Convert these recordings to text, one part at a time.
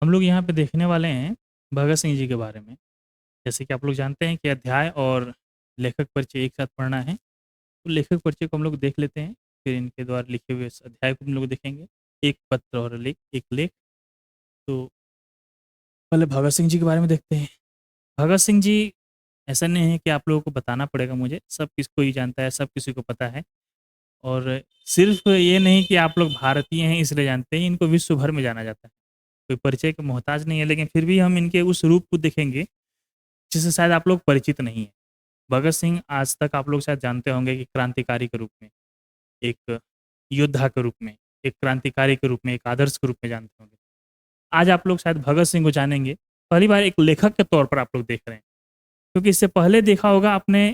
हम लोग यहाँ पे देखने वाले हैं भगत सिंह जी के बारे में। जैसे कि आप लोग जानते हैं कि अध्याय और लेखक परिचय एक साथ पढ़ना है। तो लेखक परिचय को हम लोग देख लेते हैं, फिर इनके द्वारा लिखे हुए इस अध्याय को हम लोग देखेंगे। एक पत्र और एक लेख। तो पहले भगत सिंह जी के बारे में देखते हैं। भगत सिंह जी ऐसा नहीं है कि आप लोगों को बताना पड़ेगा मुझे, सब किसको ही जानता है, सब किसी को पता है। और सिर्फ ये नहीं कि आप लोग भारतीय हैं इसलिए जानते हैं, इनको विश्व भर में जाना जाता है। कोई परिचय का मोहताज नहीं है, लेकिन फिर भी हम इनके उस रूप को देखेंगे जिससे शायद आप लोग परिचित नहीं हैं। भगत सिंह आज तक आप लोग शायद जानते होंगे कि क्रांतिकारी के रूप में, एक योद्धा के रूप में, एक क्रांतिकारी के रूप में, एक आदर्श के रूप में जानते होंगे। आज आप लोग शायद भगत सिंह को जानेंगे, पहली बार एक लेखक के तौर पर आप लोग देख रहे हैं। क्योंकि इससे पहले देखा होगा आपने,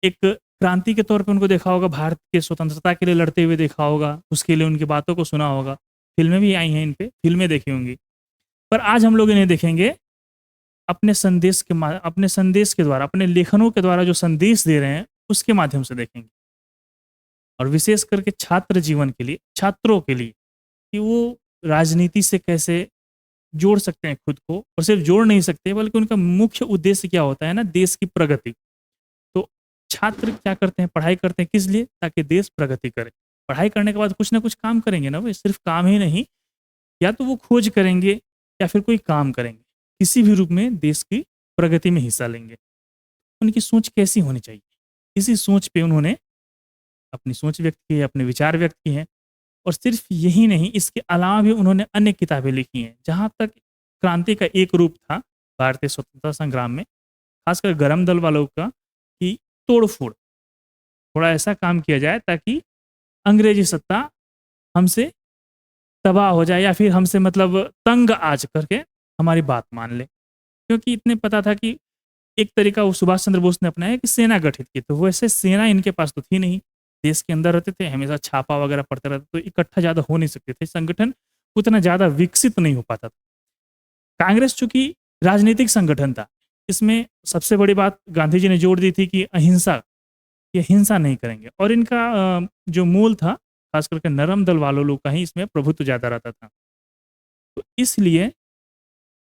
एक क्रांति के तौर पे उनको देखा होगा, भारत के स्वतंत्रता के लिए लड़ते हुए देखा होगा, उसके लिए उनकी बातों को सुना होगा। फ़िल्में भी आई हैं इन पे, फ़िल्में देखी होंगी। पर आज हम लोग इन्हें देखेंगे अपने संदेश के द्वारा, अपने लेखनों के द्वारा जो संदेश दे रहे हैं, उसके माध्यम से देखेंगे। और विशेष करके छात्र जीवन के लिए, छात्रों के लिए, कि वो राजनीति से कैसे जोड़ सकते हैं खुद को, और सिर्फ जोड़ नहीं सकते बल्कि उनका मुख्य उद्देश्य क्या होता है ना, देश की प्रगति। तो छात्र क्या करते हैं, पढ़ाई करते हैं किस लिए? ताकि देश प्रगति करे। पढ़ाई करने के बाद कुछ ना कुछ काम करेंगे ना, वो सिर्फ काम ही नहीं, या तो वो खोज करेंगे या फिर कोई काम करेंगे। किसी भी रूप में देश की प्रगति में हिस्सा लेंगे। उनकी सोच कैसी होनी चाहिए? इसी सोच पे उन्होंने अपनी सोच व्यक्त की है, अपने विचार व्यक्त किए हैं। और सिर्फ यही नहीं, इसके अलावा भी उन्होंने अन्य किताबें लिखी हैं। जहाँ तक क्रांति का एक रूप था भारतीय स्वतंत्रता संग्राम में, खासकर गरम दल वालों का, कि तोड़-फोड़, थोड़ा ऐसा काम किया जाए ताकि अंग्रेजी सत्ता हमसे तबाह हो जाए, या फिर हमसे मतलब तंग आँच करके हमारी बात मान ले। क्योंकि इतने पता था कि एक तरीका वो सुभाष चंद्र बोस ने अपनाया कि सेना गठित की, तो वैसे सेना इनके पास तो थी नहीं। देश के अंदर रहते थे, हमेशा छापा वगैरह पड़ता रहता, तो इकट्ठा ज़्यादा हो नहीं सकते थे। संगठन उतना ज़्यादा विकसित नहीं हो पाता था। कांग्रेस चूँकि राजनीतिक संगठन था, इसमें सबसे बड़ी बात गांधी जी ने जोड़ दी थी कि अहिंसा, ये हिंसा नहीं करेंगे। और इनका जो मूल था, खास करके नरम दल वालों लोग का ही इसमें प्रभुत्व ज़्यादा रहता था। तो इसलिए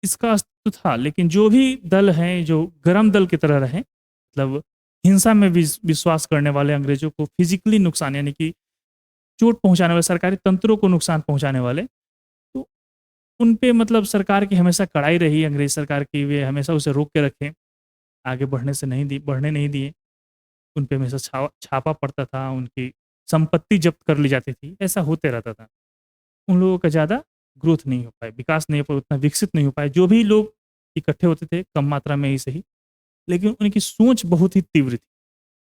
इसका अस्तित्व था, लेकिन जो भी दल हैं, जो गरम दल की तरह रहे, मतलब हिंसा में विश्वास करने वाले, अंग्रेज़ों को फिज़िकली नुकसान, यानी कि चोट पहुँचाने वाले, सरकारी तंत्रों को नुकसान पहुँचाने वाले, तो उन पे मतलब सरकार की हमेशा कड़ाई रही, अंग्रेज़ सरकार की, वे हमेशा उसे रोक के रखे, आगे बढ़ने नहीं दिए। उन पे हमेशा छापा पड़ता था, उनकी संपत्ति जब्त कर ली जाती थी, ऐसा होते रहता था। उन लोगों का ज़्यादा ग्रोथ नहीं हो पाए, विकास नहीं हो पाया, उतना विकसित नहीं हो पाए। जो भी लोग इकट्ठे होते थे, कम मात्रा में ही सही, लेकिन उनकी सोच बहुत ही तीव्र थी।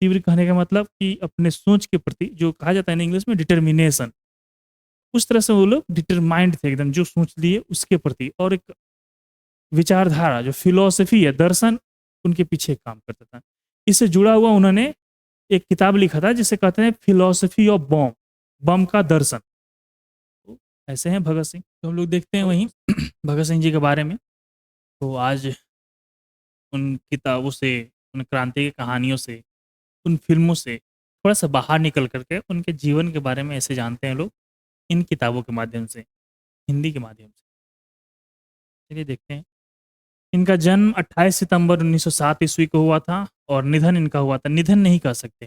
तीव्र कहने का मतलब कि अपने सोच के प्रति, जो कहा जाता है ना इंग्लिश में डिटर्मिनेशन, उस तरह से वो लोग डिटरमाइंड थे एकदम, जो सोच लिए उसके प्रति। और एक विचारधारा, जो फ़िलॉसफ़ी है, दर्शन, उनके पीछे काम करता था। इससे जुड़ा हुआ उन्होंने एक किताब लिखा था जिसे कहते हैं फ़िलॉसफ़ी ऑफ बॉम्ब, बम का दर्शन। तो ऐसे हैं भगत सिंह। तो हम लोग देखते हैं वहीं भगत सिंह जी के बारे में। तो आज उन किताबों से, उन क्रांति की कहानियों से, उन फ़िल्मों से थोड़ा-सा बाहर निकल कर के उनके जीवन के बारे में ऐसे जानते हैं लोग, इन किताबों के माध्यम से, हिंदी के माध्यम से। चलिए देखते हैं। इनका जन्म 28 सितंबर 1907 ईस्वी को हुआ था, और निधन इनका हुआ था, निधन नहीं कह सकते,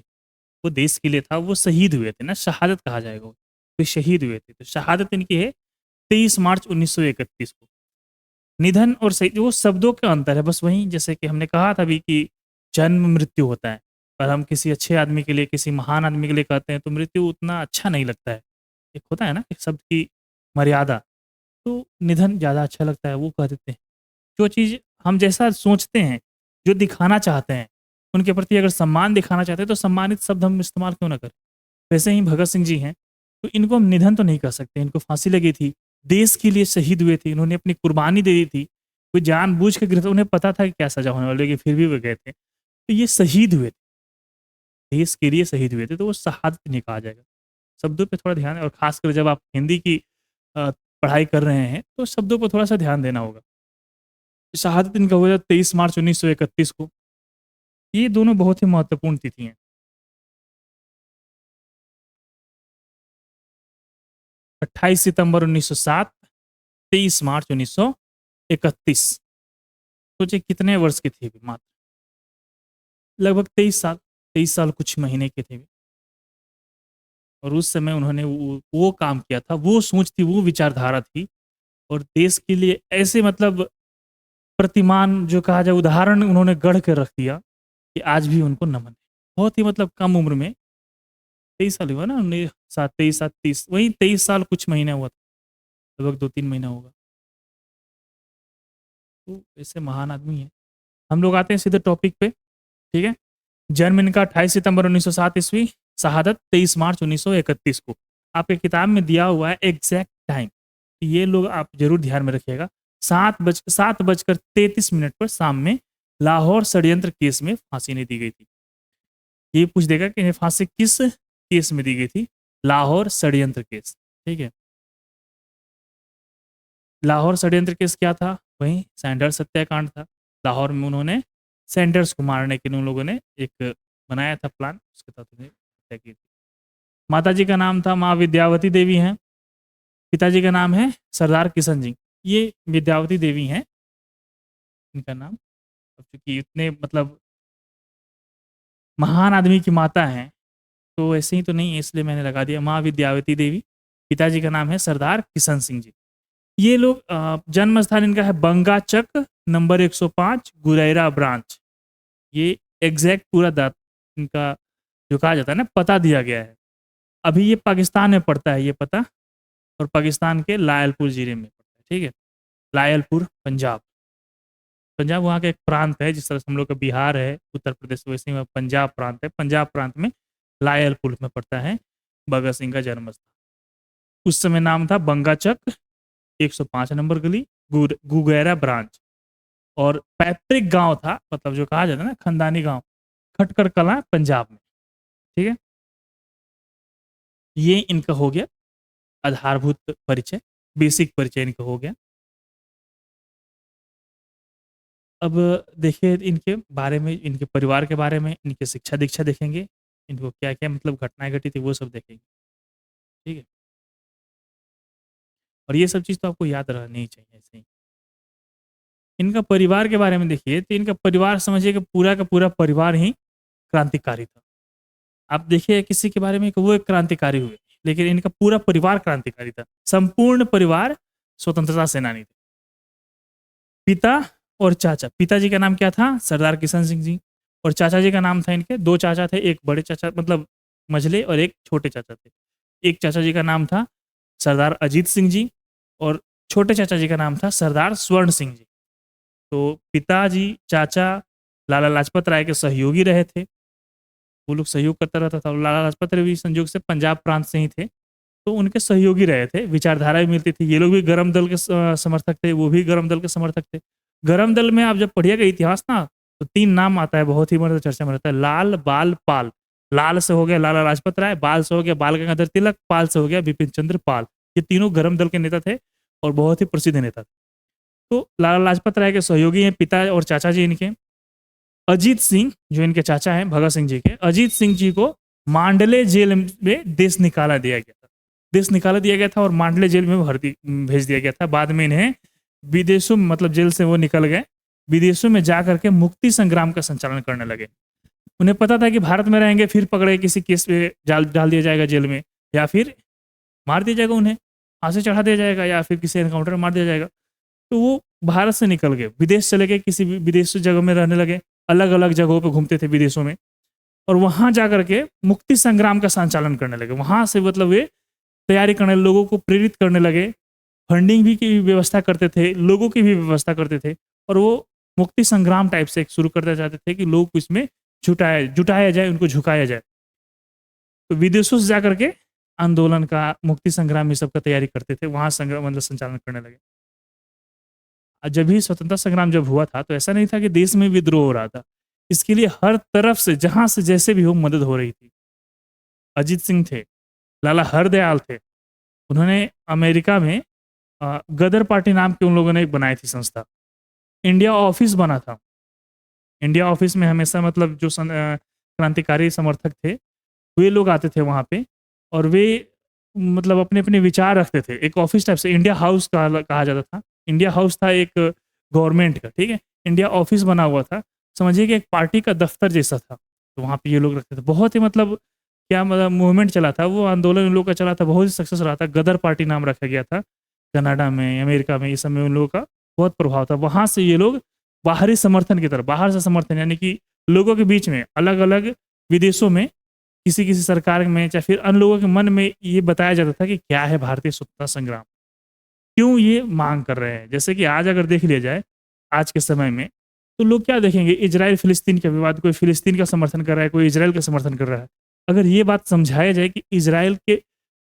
वो देश के लिए था, वो शहीद हुए थे ना, शहादत कहा जाएगा वो। तो शहीद हुए थे, तो शहादत इनकी है 23 मार्च 1931 को। निधन और शहीद, वो शब्दों का अंतर है बस, वहीं जैसे कि हमने कहा था अभी कि जन्म मृत्यु होता है, पर हम किसी अच्छे आदमी के लिए, किसी महान आदमी के लिए कहते हैं तो मृत्यु उतना अच्छा नहीं लगता है। एक होता है ना एक शब्द की मर्यादा, तो निधन ज़्यादा अच्छा लगता है, वो कह देते हैं। जो चीज़ हम जैसा सोचते हैं, जो दिखाना चाहते हैं, उनके प्रति अगर सम्मान दिखाना चाहते हैं, तो सम्मानित शब्द हम इस्तेमाल क्यों ना करें? वैसे ही भगत सिंह जी हैं, तो इनको हम निधन तो नहीं कह सकते, इनको फांसी लगी थी, देश के लिए शहीद हुए थे, इन्होंने अपनी कुर्बानी दे दी थी। कोई जानबूझ के गिरफ्तार, उन्हें पता था कि क्या सज़ा होने वाली है, लेकिन फिर भी वो गए थे। तो ये शहीद हुए थे, देश के लिए शहीद हुए थे, तो वो शहादत नहीं कहा जाएगा। शब्दों पे थोड़ा ध्यान है, और ख़ासकर जब आप हिंदी की पढ़ाई कर रहे हैं, तो शब्दों पर थोड़ा-सा ध्यान देना होगा। शहादत इनका हुआ था 23 मार्च 1931 को। ये दोनों बहुत ही महत्वपूर्ण तिथि हैं। 28 सितंबर 1907 23 मार्च 1931। सोचिए कितने वर्ष की थी मात्र, लगभग 23 साल कुछ महीने के थे। और उस समय उन्होंने वो काम किया था, वो सोच थी, वो विचारधारा थी, और देश के लिए ऐसे मतलब प्रतिमान जो कहा जाए उदाहरण उन्होंने गढ़ के रख दिया कि आज भी उनको नमन है। बहुत ही मतलब कम उम्र में, 23 साल हुआ ना, 23 वही 23 साल कुछ महीना हुआ था, लगभग 2-3 महीना होगा। तो ऐसे महान आदमी है। हम लोग आते हैं सीधे टॉपिक पे, ठीक है। जन्म इनका 28 सितंबर 1907 ईस्वी, शहादत 23 मार्च 1931 को। आपके किताब में दिया हुआ है एग्जैक्ट टाइम, ये लोग आप जरूर ध्यान में रखिएगा। 7:33 पर शाम में लाहौर षड्यंत्र केस में फांसी नहीं दी गई थी। ये पूछ देगा कि इन्हें फांसी किस केस में दी गई थी, लाहौर षड्यंत्र केस, ठीक है। लाहौर षड्यंत्र केस क्या था, वही सैंडर्स हत्याकांड था। लाहौर में उन्होंने सैंडर्स को मारने के लिए उन लोगों ने एक बनाया था प्लान, उसके तहत उन्हें हत्या की थी। माता जी का नाम था माँ विद्यावती देवी हैं, पिताजी का नाम है सरदार किशन जी। ये विद्यावती देवी हैं इनका नाम। अब चूंकि इतने मतलब महान आदमी की माता हैं, तो ऐसे ही तो नहीं है, इसलिए मैंने लगा दिया माँ विद्यावती देवी। पिताजी का नाम है सरदार किशन सिंह जी। ये लोग जन्म स्थान इनका है बंगाचक नंबर 105 गुरेरा ब्रांच। ये एग्जैक्ट पूरा इनका जो कहा जाता है ना पता दिया गया है। अभी ये पाकिस्तान में पड़ता है ये पता, और पाकिस्तान के लायलपुर जिले में पड़ता है, ठीक है। लायलपुर पंजाब, पंजाब वहाँ का एक प्रांत है, जिस तरह से हम लोग का बिहार है, उत्तर प्रदेश, वैसे ही पंजाब प्रांत है। पंजाब प्रांत में लायलपुर में पड़ता है भगत सिंह का जन्म स्थान। उस समय नाम था बंगाचक, 105 नंबर गली, गुगैरा ब्रांच। और पैतृक गांव था, मतलब जो कहा जाता है ना खानदानी गांव, खटकर कला पंजाब में, ठीक है। ये इनका हो गया आधारभूत परिचय, बेसिक परिचय इनका हो गया। अब देखिए इनके बारे में, इनके परिवार के बारे में, इनकी शिक्षा दीक्षा देखेंगे, इनको क्या क्या मतलब घटनाएं घटी थी वो सब देखेंगे, ठीक है। और ये सब चीज़ तो आपको याद रहनी ही चाहिए ऐसे ही। इनका परिवार के बारे में देखिए, तो इनका परिवार समझिए कि पूरा का पूरा परिवार ही क्रांतिकारी था। आप देखिए किसी के बारे में कि वो एक क्रांतिकारी हुए, लेकिन इनका पूरा परिवार क्रांतिकारी था। संपूर्ण परिवार स्वतंत्रता सेनानी थे। पिता और चाचा, पिताजी का नाम क्या था, सरदार किशन सिंह जी। और चाचा जी का नाम था, इनके 2 चाचा थे, एक बड़े चाचा मतलब मझले, और एक छोटे चाचा थे। एक चाचा जी का नाम था सरदार अजीत सिंह जी, और छोटे चाचा जी का नाम था सरदार स्वर्ण सिंह जी। तो पिताजी, चाचा लाला लाजपत राय के सहयोगी रहे थे, वो लोग सहयोग करता रहता था। और लाला लाजपत राय भी संयोग से पंजाब प्रांत से ही थे, तो उनके सहयोगी रहे थे, विचारधारा भी मिलती थी। ये लोग भी गरम दल के समर्थक थे, वो भी गरम दल के समर्थक थे। गरम दल में आप जब पढ़िएगा इतिहास ना, तो 3 नाम आता है, बहुत ही मतलब चर्चा में रहता है, लाल बाल पाल। लाल से हो गया लाला लाजपत राय, बाल से हो गया बाल गंगाधर तिलक, पाल से हो गया बिपिन चंद्र पाल। ये तीनों गरम दल के नेता थे और बहुत ही प्रसिद्ध नेता थे। तो लाला लाजपत राय के सहयोगी हैं पिता और चाचा जी इनके। अजीत सिंह जो इनके चाचा हैं भगत सिंह जी के, अजीत सिंह जी को मांडले जेल में देश निकाला दिया गया था। देश निकाला दिया गया था और मांडले जेल में भर्ती भेज दिया गया था। बाद में इन्हें विदेशों में, मतलब जेल से वो निकल गए, विदेशों में जा करके मुक्ति संग्राम का संचालन करने लगे। उन्हें पता था कि भारत में रहेंगे फिर पकड़े किसी केस पे डाल दिया जाएगा जेल में, या फिर मार दिया जाएगा, उन्हें फांसी चढ़ा दिया जाएगा, या फिर किसी एनकाउंटर में मार दिया जाएगा। तो वो भारत से निकल गए, विदेश चले गए, किसी भी विदेशी जगह में रहने लगे, अलग अलग जगहों पे घूमते थे विदेशों में, और वहां जाकर के मुक्ति संग्राम का संचालन करने लगे। वहां से मतलब वे तैयारी करने, लोगों को प्रेरित करने लगे, फंडिंग भी की व्यवस्था करते थे, लोगों की भी व्यवस्था करते थे, और वो मुक्ति संग्राम टाइप से शुरू करना चाहते थे कि लोग इसमें जुटाया जाए, उनको झुकाया जाए। तो विदेशों से जाकर के आंदोलन का, मुक्ति संग्राम में सबका तैयारी करते थे, वहां संग्राम मतलब संचालन करने लगे। जब भी स्वतंत्रता संग्राम जब हुआ था, तो ऐसा नहीं था कि देश में विद्रोह हो रहा था, इसके लिए हर तरफ से जहां से जैसे भी हो मदद हो रही थी। अजीत सिंह थे, लाला हरदयाल थे, उन्होंने अमेरिका में गदर पार्टी नाम की उन लोगों ने एक बनाई थी संस्था। इंडिया ऑफिस बना था, इंडिया ऑफिस में हमेशा मतलब जो क्रांतिकारी समर्थक थे वे लोग आते थे वहाँ पे, और वे मतलब अपने-अपने विचार रखते थे। एक ऑफ़िस टाइप से इंडिया हाउस कहा जाता था। इंडिया हाउस था एक गवर्नमेंट का, ठीक है? इंडिया ऑफ़िस बना हुआ था। समझिए कि एक पार्टी का दफ़्तर जैसा था। तो वहाँ पे ये लोग रखते थे। बहुत ही मतलब क्या मतलब मूवमेंट चला था, वो आंदोलन इन लोगों का चला था, बहुत ही सक्सेस रहा था। गदर पार्टी नाम रखा गया था। कनाडा में, अमेरिका में, इस सब में उन लोगों का बहुत प्रभाव था। वहाँ से ये लोग बाहरी समर्थन की तरफ, बाहर से समर्थन यानी कि लोगों के बीच में अलग-अलग विदेशों में किसी-किसी सरकार में या फिर अन्य लोगों के मन में ये बताया जाता था कि क्या है भारतीय स्वतंत्रता संग्राम? क्यों ये माँग कर रहे हैं? जैसे कि आज अगर देख लिया जाए, आज के समय में, तो लोग क्या देखेंगे इज़राइल-फ़िलिस्तीन का विवाद, कोई फ़िलिस्तीन का समर्थन कर रहा है, कोई इज़राइल का समर्थन कर रहा है। अगर ये बात समझाया जाए कि इज़राइल के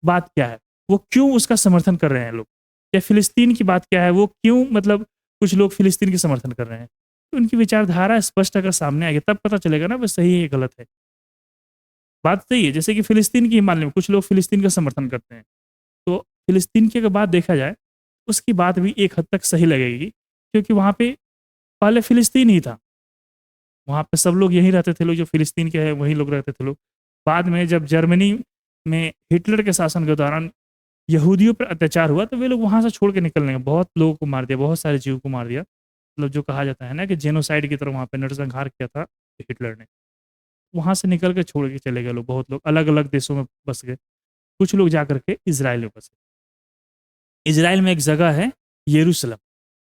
बात क्या है? वो क्यों उसका समर्थन कर रहे हैं लोग? या फ़िलिस्तीन की बात क्या है? वो क्यों मतलब कुछ लोग फ़िलिस्तीन की समर्थन कर रहे हैं? तो उनकी विचारधारा स्पष्ट अगर सामने आएगी तब पता चलेगा ना वो सही है या गलत है। बात सही है, जैसे कि फ़िलिस्तीन की ही मान लें, कुछ लोग फ़िलिस्तीन का समर्थन करते हैं। तो फ़िलिस्तीन की अगर बात देखा जाए, उसकी बात भी एक हद तक सही लगेगी, क्योंकि वहाँ पे पहले फ़िलिस्तीन ही था। वहाँ पे सब लोग यहीं रहते थे, लोग जो फ़िलिस्तीन के हैं, वहीं लोग रहते थे लोग। बाद में जब जर्मनी में हिटलर के शासन के दौरान यहूदियों पर अत्याचार हुआ, तो वे लोग वहाँ से छोड़ के निकलने लगे। बहुत लोगों को मार दिया, बहुत सारे जीव को मार दिया। मतलब जो कहा जाता है ना कि जेनोसाइड की तरह वहाँ पे नरसंहार किया था हिटलर ने। वहाँ से निकल के छोड़ के चले गए लोग, बहुत लोग अलग-अलग देशों में बस गए। कुछ लोग जा कर के इज़राइल में बसे। इज़राइल में एक जगह है यरूशलेम।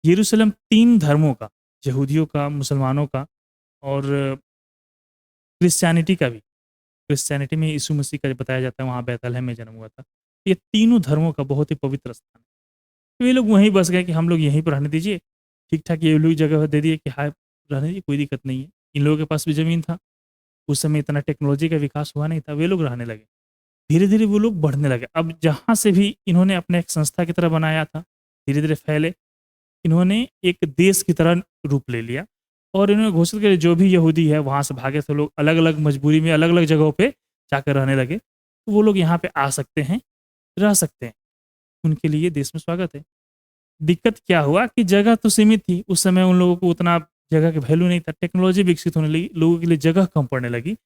यरूशलेम 3 धर्मों का, यहूदियों का, मुसलमानों का और क्रिश्चियनिटी का भी। क्रिश्चियनिटी में यीशु मसीह का बताया जाता है, वहाँ बैतलहम में जन्म हुआ था। ये तीनों धर्मों का बहुत ही पवित्र स्थान है। तो ये लोग वहीं बस गए कि हम लोग यहीं पर रहने दीजिए। ठीक-ठाक ये लोग जगह दे दिए कि हाँ, रहने दीजिए, कोई दिक्कत नहीं है। इन लोगों के पास भी ज़मीन था। उस समय इतना टेक्नोलॉजी का विकास हुआ नहीं था, वे लोग रहने लगे। धीरे-धीरे वो लोग बढ़ने लगे। अब जहाँ से भी इन्होंने अपने एक संस्था की तरह बनाया था, धीरे-धीरे फैले। इन्होंने एक देश की तरह रूप ले लिया और इन्होंने घोषित किया जो भी यहूदी है वहाँ से भागे थे लोग, अलग-अलग मजबूरी में अलग-अलग जगहों पे जाकर रहने लगे। तो वो लोग यहाँ पे आ सकते हैं, रह सकते हैं। उनके लिए देश में स्वागत है। दिक्कत क्या हुआ कि जगह तो सीमित थी, उस समय उन लोगों को उतना जगह की वैल्यू नहीं था, टेक्नोलॉजी विकसित होने लगी, लोगों के लिए जगह कम पड़ने लगी।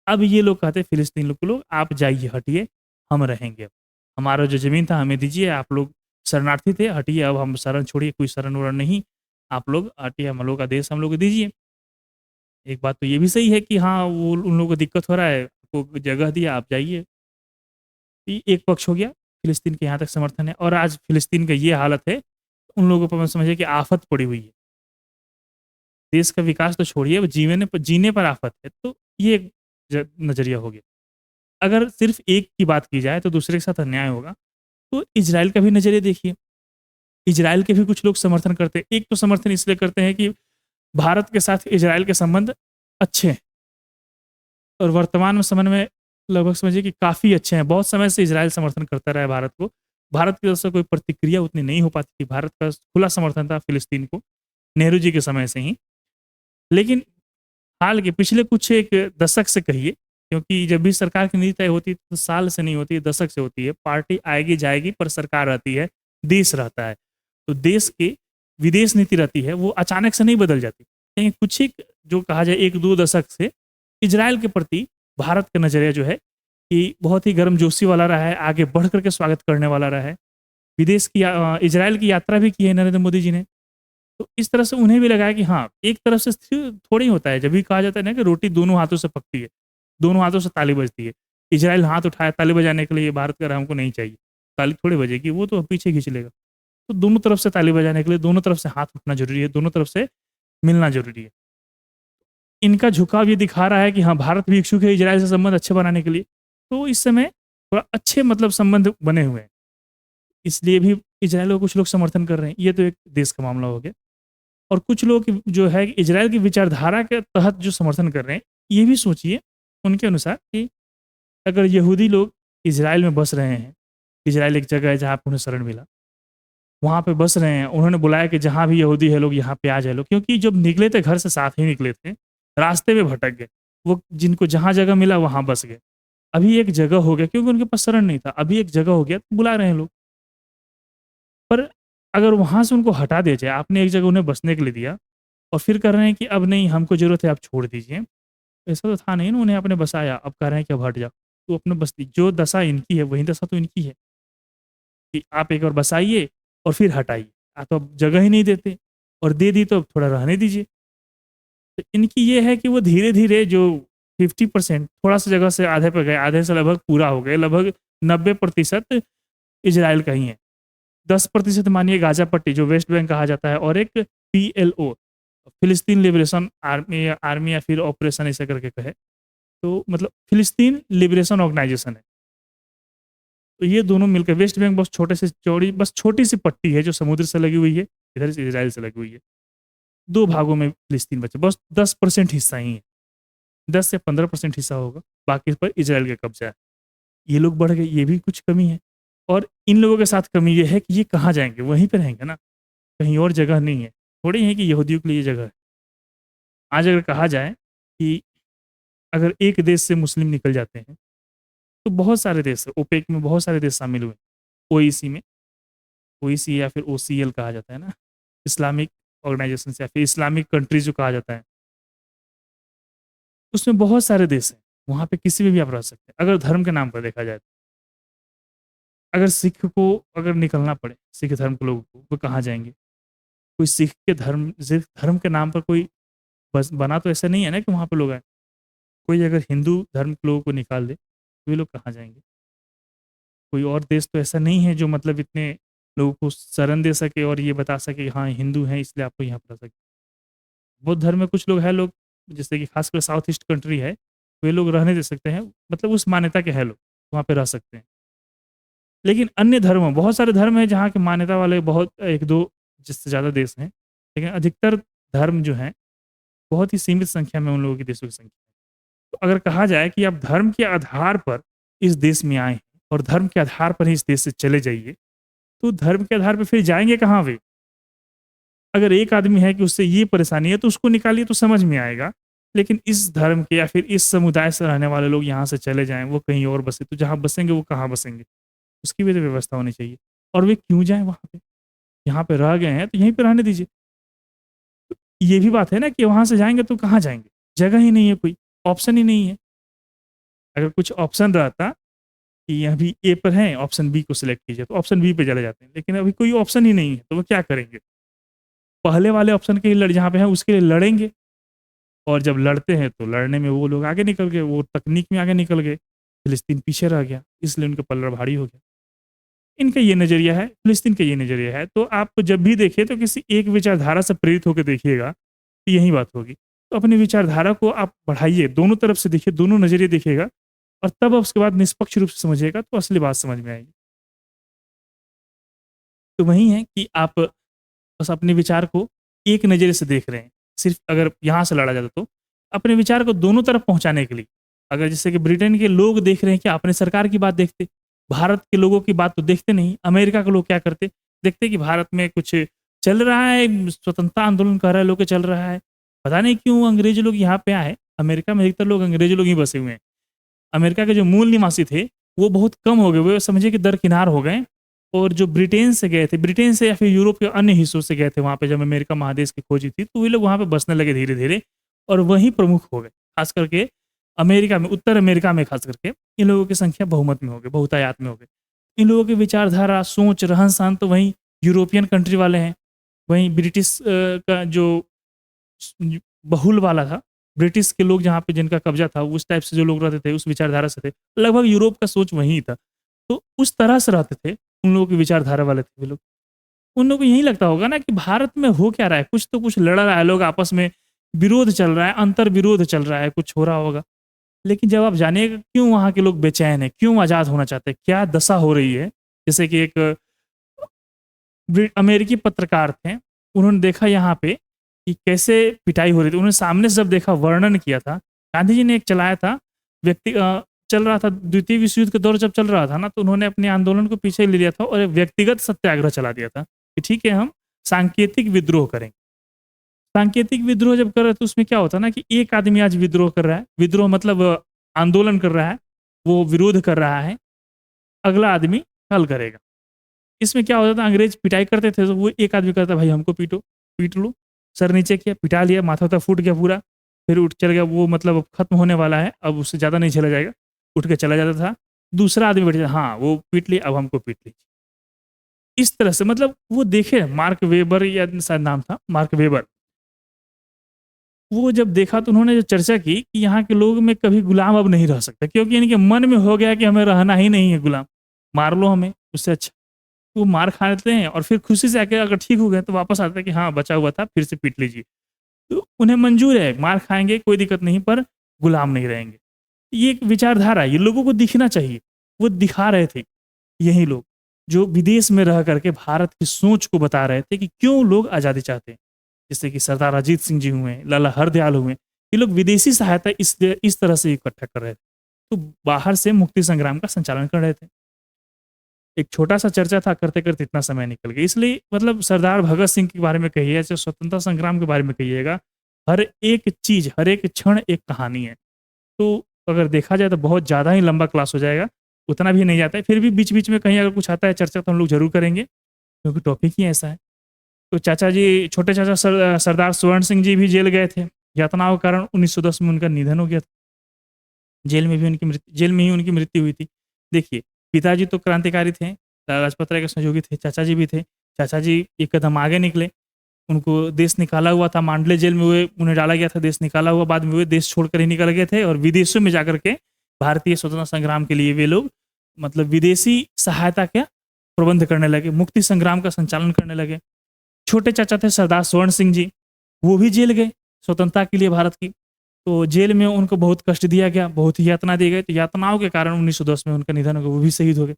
अब ये लोग कहते हैं फिलिस्तीन लोग के लोग, आप जाइए, हटिए, हम रहेंगे अब। हमारा जो ज़मीन था हमें दीजिए, आप लोग शरणार्थी थे, हटिए, अब हम शरण छोड़िए, कोई शरण-वरण नहीं, आप लोग हटिए, हम लोगों का देश हम लोग को दीजिए। एक बात तो ये भी सही है कि हाँ, वो उन लोगों को दिक्कत हो रहा है, आपको जगह दिया, आप जाइए। ये एक पक्ष हो गया, फिलिस्तीन के यहाँ तक समर्थन है और आज फिलिस्तीन का ये हालत है, उन लोगों पर समझिए कि आफ़त पड़ी हुई है। देश का विकास तो छोड़िए, अब जीने पर आफ़त है, तो ये एक नज़रिया हो गया। अगर सिर्फ़ एक की बात की जाए तो दूसरे के साथ अन्याय होगा। तो इज़राइल का भी नज़रिया देखिए, इज़राइल के भी कुछ लोग समर्थन करते हैं। एक तो समर्थन इसलिए करते हैं कि भारत के साथ इज़राइल के संबंध अच्छे हैं और वर्तमान में समय में लगभग समझिए कि काफ़ी अच्छे हैं। बहुत समय से इज़राइल समर्थन करता रहा है भारत को। भारत की तरफ से कोई प्रतिक्रिया उतनी नहीं हो पाती थी। भारत का खुला समर्थन था फ़िलिस्तीन को, नेहरू जी के समय से ही। लेकिन हाल के पिछले कुछ एक दशक से कहिए, क्योंकि जब भी सरकार की नीति तय होती है तो साल से नहीं होती है, दशक से होती है। पार्टी आएगी जाएगी पर सरकार रहती है, देश रहता है। तो देश की विदेश नीति रहती है, वो अचानक से नहीं बदल जाती। कहीं कुछ एक जो कहा जाए 1-2 दशक से इज़राइल के प्रति भारत का नज़रिया जो है कि बहुत ही गर्मजोशी वाला रहा है, आगे बढ़ कर के स्वागत करने वाला रहा है। विदेश की इज़राइल की यात्रा भी की है नरेंद्र मोदी जी ने। तो इस तरह से उन्हें भी लगा है कि हाँ, एक तरफ से थोड़ी होता है, जब भी कहा जाता है ना कि रोटी दोनों हाथों से पकती है, दोनों हाथों से ताली बजती है। इज़राइल हाथ उठाया ताली बजाने के लिए, भारत कह रहा है हमको नहीं चाहिए, ताली थोड़ी बजेगी, वो तो पीछे खींच लेगा। तो दोनों तरफ से ताली बजाने के लिए दोनों तरफ से हाथ उठना ज़रूरी है, दोनों तरफ से मिलना ज़रूरी है। इनका झुकाव ये दिखा रहा है कि हाँ, भारत भी इच्छुक है इज़राइल से संबंध अच्छे बनाने के लिए। तो इस समय थोड़ा अच्छे मतलब संबंध बने हुए हैं, इसलिए भी इज़राइल को कुछ लोग समर्थन कर रहे हैं। ये तो एक देश का मामला हो गया। और कुछ लोग जो है इज़राइल की विचारधारा के तहत जो समर्थन कर रहे हैं, ये भी सोचिए उनके अनुसार कि अगर यहूदी लोग इज़राइल में बस रहे हैं, इज़राइल एक जगह है जहाँ पे उन्हें शरण मिला, वहाँ पे बस रहे हैं, उन्होंने बुलाया कि जहाँ भी यहूदी है लोग यहाँ पे आ जाए लोग, क्योंकि जब निकले थे घर से साथ ही निकले थे, रास्ते में भटक गए। वो जिनको जहाँ जगह मिला वहाँ बस गए। अभी एक जगह हो गया क्योंकि उनके पास शरण नहीं था, अभी एक जगह हो गया तो बुला रहे हैं लोग। पर अगर वहाँ से उनको हटा दिया जाए, आपने एक जगह उन्हें बसने के लिए दिया और फिर कह रहे हैं कि अब नहीं हमको ज़रूरत है आप छोड़ दीजिए। ऐसा तो था नहीं ना, उन्हें आपने बसाया, अब कह रहे हैं कि अब हट जाओ। तो अपना बस्ती जो दशा इनकी है वही दशा तो इनकी है कि आप एक बार बसाइए और फिर हटाइए। आप तो अब जगह ही नहीं देते, और दे दी तो अब थोड़ा रहने दीजिए। तो इनकी ये है कि वो धीरे-धीरे जो 50% थोड़ा-सा जगह से आधे पे गए, आधे से लगभग पूरा हो गए, लगभग 90% इज़राइल का ही है। 10% मानिए गाज़ा पट्टी जो वेस्ट बैंक कहा जाता है, और एक पीएलओ फिलिस्तीन लिबरेशन आर्मी या फिर ऑपरेशन ऐसे करके कहे, तो मतलब फिलिस्तीन लिबरेशन ऑर्गेनाइजेशन है। तो ये दोनों मिलकर वेस्ट बैंक बहुत छोटे से चौड़ी बस छोटी-सी पट्टी है जो समुद्र से लगी हुई है, इधर से इज़राइल से लगी हुई है। 2 भागों में फिलिस्तीन बचा, बस 10% हिस्सा ही है। 10 से 15% हिस्सा होगा, बाकी पर इज़राइल का कब्ज़ा है। ये लोग बढ़ गए, ये भी कुछ कमी है। और इन लोगों के साथ कमी ये है कि ये कहाँ जाएँगे? वहीं पे रहेंगे ना, कहीं और जगह नहीं है। थोड़ी है कि यहूदियों के लिए जगह है। आज अगर कहा जाए कि अगर एक देश से मुस्लिम निकल जाते हैं, तो बहुत सारे देश हैं, ओपेक में बहुत सारे देश शामिल हुए हैं। ओईसी में, ओईसी या फिर ओसीएल कहा जाता है ना, इस्लामिक ऑर्गनाइज़ेशंस या फिर इस्लामिक कंट्रीज़ जो कहा जाता है, उसमें बहुत सारे देश हैं। वहाँ पे किसी में भी आप रह सकते हैं, अगर धर्म के नाम पर देखा जाए तो। अगर सिख को अगर निकलना पड़े, सिख धर्म के लोगों को, वो कहाँ जाएँगे? कोई सिख धर्म के नाम पर कोई बस बना तो ऐसा नहीं है ना कि वहाँ पे लोग आएँ। कोई अगर हिंदू धर्म के लोगों को निकाल दे, तो ये लोग कहाँ जाएँगे? कोई और देश तो ऐसा नहीं है जो मतलब इतने लोगों को शरण दे सके और ये बता सके कि हाँ, हिंदू हैं इसलिए आपको यहाँ पर रह सकते। बौद्ध धर्म में कुछ लोग हैं, लोग जैसे कि खासकर साउथ ईस्ट कंट्री है, वे लोग रहने दे सकते हैं, मतलब उस मान्यता के हैं लोग, वहाँ पे रह सकते हैं। लेकिन अन्य धर्म बहुत सारे धर्म हैं जहाँ की मान्यता वाले बहुत 1-2 जिससे ज़्यादा देश हैं, लेकिन अधिकतर धर्म जो हैं, बहुत ही सीमित संख्या में उन लोगों की देशों की संख्या है। तो अगर कहा जाए कि आप धर्म के आधार पर इस देश में आए हैं और धर्म के आधार पर ही इस देश से चले जाइए, तो धर्म के आधार पे फिर जाएँगे कहाँ वे? अगर एक आदमी है कि उससे ये परेशानी है तो उसको निकालिए तो समझ में आएगा। लेकिन इस धर्म के या फिर इस समुदाय से रहने वाले लोग यहाँ से चले जाएँ, वो कहीं और बसे, तो जहाँ बसेंगे वो कहाँ बसेंगे? उसकी भी तो व्यवस्था होनी चाहिए। और वे क्यों जाएँ वहाँ पे? यहाँ पे रह गए हैं तो यहीं पे रहने दीजिए। ये भी बात है ना कि वहाँ से जाएँगे तो कहाँ जाएँगे? जगह ही नहीं है कोई, ऑप्शन ही नहीं है। अगर कुछ ऑप्शन रहता कि अभी ए पर हैं, ऑप्शन बी को सिलेक्ट कीजिए, तो ऑप्शन बी पे चले जाते हैं। लेकिन अभी कोई ऑप्शन ही नहीं है, तो वो क्या करेंगे? पहले वाले ऑप्शन के लिए जहाँ पे हैं उसके लिए लड़ेंगे, और जब लड़ते हैं तो लड़ने में वो लोग आगे निकल गए, वो तकनीक में आगे निकल गए, फ़िलिस्तीन पीछे रह गया, इसलिए उनका पल्ला भारी हो गया। इनका ये नज़रिया है, फ़िलिस्तीन का ये नज़रिया है, तो आप जब भी देखिए तो किसी एक विचारधारा से प्रेरित होके देखिएगा, तो यही बात होगी। तो अपनी विचारधारा को आप बढ़ाइए, दोनों तरफ से देखिए, दोनों नज़रिए देखिएगा, और तब आप उसके बाद निष्पक्ष रूप से समझिएगा तो असली बात समझ में आएगी। तो वही है कि आप बस अपने विचार को एक नज़रिए से देख रहे हैं। सिर्फ़ अगर यहाँ से लड़ा जाता तो, अपने विचार को दोनों तरफ पहुँचाने के लिए, अगर जैसे कि ब्रिटेन के लोग देख रहे हैं कि अपने सरकार की बात देखते, भारत के लोगों की बात तो देखते नहीं। अमेरिका के लोग क्या करते, देखते कि भारत में कुछ चल रहा है, स्वतंत्रता आंदोलन कह रहे लोग के चल रहा है। पता नहीं क्यों अंग्रेज़ लोग यहाँ पे आए, अमेरिका में अधिकतर लोग अंग्रेज़ लोग ही बसे हुए हैं। अमेरिका के जो मूल निवासी थे, वो बहुत कम हो गए, वो समझिए कि दरकिनार हो गए। और जो ब्रिटेन से गए थे, ब्रिटेन से या फिर यूरोप के अन्य हिस्सों से गए थे वहाँ पे, जब अमेरिका महादेश की खोजी थी, तो वे लोग वहाँ पे बसने लगे धीरे-धीरे, और वहीं प्रमुख हो गए। ख़ास करके अमेरिका में, उत्तर अमेरिका में ख़ास करके इन लोगों की संख्या बहुमत में हो गई, बहुतायत में हो गई। इन लोगों की विचारधारा, सोच, रहन-सहन तो वहीं यूरोपियन कंट्री वाले हैं, वहीं ब्रिटिश का जो स बहुल वाला था, ब्रिटिश के लोग जहाँ पे जिनका कब्ज़ा था, उस टाइप से जो लोग रहते थे, उस विचारधारा से थे। लगभग यूरोप का सोच वही था। तो उस तरह से रहते थे, उन लोगों की विचारधारा वाले थे वे लोग। उन लोगों को यही लगता होगा ना कि भारत में हो क्या रहा है? कुछ तो कुछ लड़ रहा है, लोग आपस में विरोध चल रहा है, अंतर्विरोध चल रहा है, कुछ हो रहा होगा। लेकिन जब आप जानिएगा क्यों वहाँ के लोग बेचैन हैं, क्यों आज़ाद होना चाहते हैं, क्या दशा हो रही है? जैसे कि एक अमेरिकी पत्रकार थे, उन्होंने देखा यहाँ पे कि कैसे पिटाई हो रही थी। उन्होंने सामने से जब देखा, वर्णन किया था। गांधी जी ने एक चलाया था, चल रहा था द्वितीय विश्व युद्ध का दौर जब चल रहा था ना, तो उन्होंने अपने आंदोलन को पीछे ले लिया था और एक व्यक्तिगत सत्याग्रह चला दिया था कि ठीक है, हम सांकेतिक विद्रोह करेंगे। सांकेतिक विद्रोह जब कर रहे थे, उसमें क्या होता है ना कि एक आदमी आज विद्रोह कर रहा है, विद्रोह मतलब आंदोलन कर रहा है, वो विरोध कर रहा है, अगला आदमी हल करेगा। इसमें क्या होता था, अंग्रेज पिटाई करते थे तो वो एक आदमी कहता, भाई हमको पीटो, पीट लो, सर नीचे किया, पिटा लिया, माथा वाथा फूट गया पूरा, फिर उठ चल गया, वो मतलब अब खत्म होने वाला है, अब उससे ज़्यादा नहीं झेला जाएगा, उठ के चला जाता था, दूसरा आदमी बैठ जाता, हाँ, वो पीट लिया, अब हमको पीट लीजिए। इस तरह से मतलब वो देखे मार्क वेबर या शायद नाम था, मार्क वेबर। वो जब देखा तो उन्होंने जो चर्चा की कि यहाँ के लोग में कभी गुलाम अब नहीं रह सकता, क्योंकि इनके मन में हो गया कि हमें रहना ही नहीं है गुलाम, मार लो हमें, उससे अच्छा। वो मार खा लेते हैं और फिर खुशी से आके अगर ठीक हो गए तो वापस आते हैं कि हाँ, बचा हुआ था, फिर से पीट लीजिए। तो उन्हें मंजूर है, मार खाएँगे कोई दिक्कत नहीं, पर गुलाम नहीं रहेंगे। ये एक विचारधारा है, ये लोगों को दिखना चाहिए। वो दिखा रहे थे, यही लोग, जो विदेश में रह करके भारत की सोच को बता रहे थे कि क्यों लोग आज़ादी चाहते हैं। जैसे कि सरदार अजीत सिंह जी हुए, लाला हरदयाल हुए, ये लोग विदेशी सहायता इस तरह से इकट्ठा कर रहे थे। तो बाहर से मुक्ति संग्राम का संचालन कर रहे थे। एक छोटा-सा चर्चा था, करते-करते इतना समय निकल गया। इसलिए मतलब सरदार भगत सिंह के बारे में कहिए या स्वतंत्रता संग्राम के बारे में कहिएगा, हर एक चीज़, हर एक क्षण एक कहानी है। तो अगर देखा जाए तो बहुत ज़्यादा ही लंबा क्लास हो जाएगा, उतना भी नहीं जाता है। फिर भी बीच-बीच में कहीं अगर कुछ आता है चर्चा तो हम लोग ज़रूर करेंगे, क्योंकि टॉपिक ही ऐसा है। तो चाचा जी, छोटे चाचा सरदार स्वर्ण सिंह जी भी जेल गए थे। यातनाओं के कारण 1910 में उनका निधन हो गया था। जेल में ही उनकी मृत्यु हुई थी। देखिए, पिताजी तो क्रांतिकारी थे, लाला लाजपत राय के सहयोगी थे, चाचा जी भी थे। चाचा जी एक कदम आगे निकले, उनको देश निकाला हुआ था, मांडले जेल में वे उन्हें डाला गया था, देश निकाला हुआ, बाद में वे देश छोड़कर ही निकल गए थे और विदेशों में जाकर के भारतीय स्वतंत्रता संग्राम के लिए वे लोग मतलब विदेशी सहायता का प्रबंध करने लगे, मुक्ति संग्राम का संचालन करने लगे। छोटे चाचा थे सरदार स्वर्ण सिंह जी, वो भी जेल गए स्वतंत्रता के लिए भारत की। तो जेल में उनको बहुत कष्ट दिया गया, बहुत ही यातना दी गई, तो यातनाओं के कारण 1910 में उनका निधन हो गया, वो भी शहीद हो गए।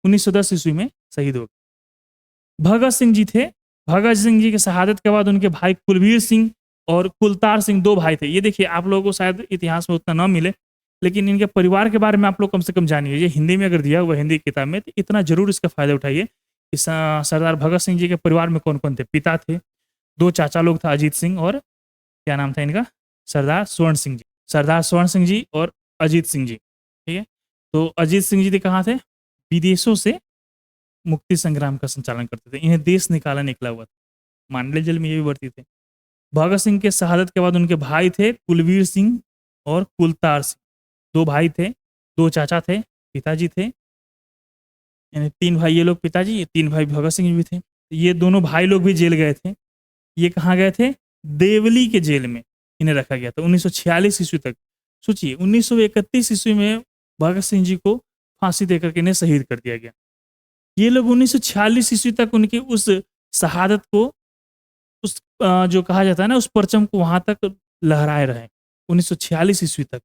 1910 ईस्वी में शहीद हो गए। भगत सिंह जी थे, भगत सिंह जी की शहादत के बाद उनके भाई कुलवीर सिंह और कुलतार सिंह 2 भाई थे। ये देखिए, आप लोगों को शायद इतिहास में उतना ना मिले, लेकिन इनके परिवार के बारे में आप लोग कम से कम जानिए। ये हिंदी में अगर दिया हुआ है हिंदी की किताब में, तो इतना ज़रूर इसका फ़ायदा उठाइए कि सरदार भगत सिंह जी के परिवार में कौन-कौन थे। पिता थे, 2 चाचा लोग था, अजीत सिंह और क्या नाम था इनका? सरदार स्वर्ण सिंह जी। सरदार स्वर्ण सिंह जी और अजीत सिंह जी, ठीक है? तो अजीत सिंह जी थे कहाँ थे? विदेशों से मुक्ति संग्राम का संचालन करते थे। इन्हें देश निकला हुआ था। मांडले जेल में ये भी भर्ती थे। भगत सिंह के शहादत के बाद उनके भाई थे कुलवीर सिंह और कुलतार सिंह। 2 भाई थे, 2 चाचा थे, पिताजी थे, यानी 3 भाई ये लोग पिताजी, ये 3 भाई भगत सिंह भी थे। ये दोनों भाई लोग भी जेल गए थे। ये कहाँ गए थे? देवली के जेल में इन्हें रखा गया था 1946 ईस्वी तक। सोचिए 1931 ईस्वी में भगत सिंह जी को फांसी देकर के इन्हें शहीद कर दिया गया। ये लोग 1946 ईस्वी तक उनकी उस शहादत को उस जो कहा जाता है ना, उस परचम को वहाँ तक लहराए रहे, 1946 ईस्वी तक।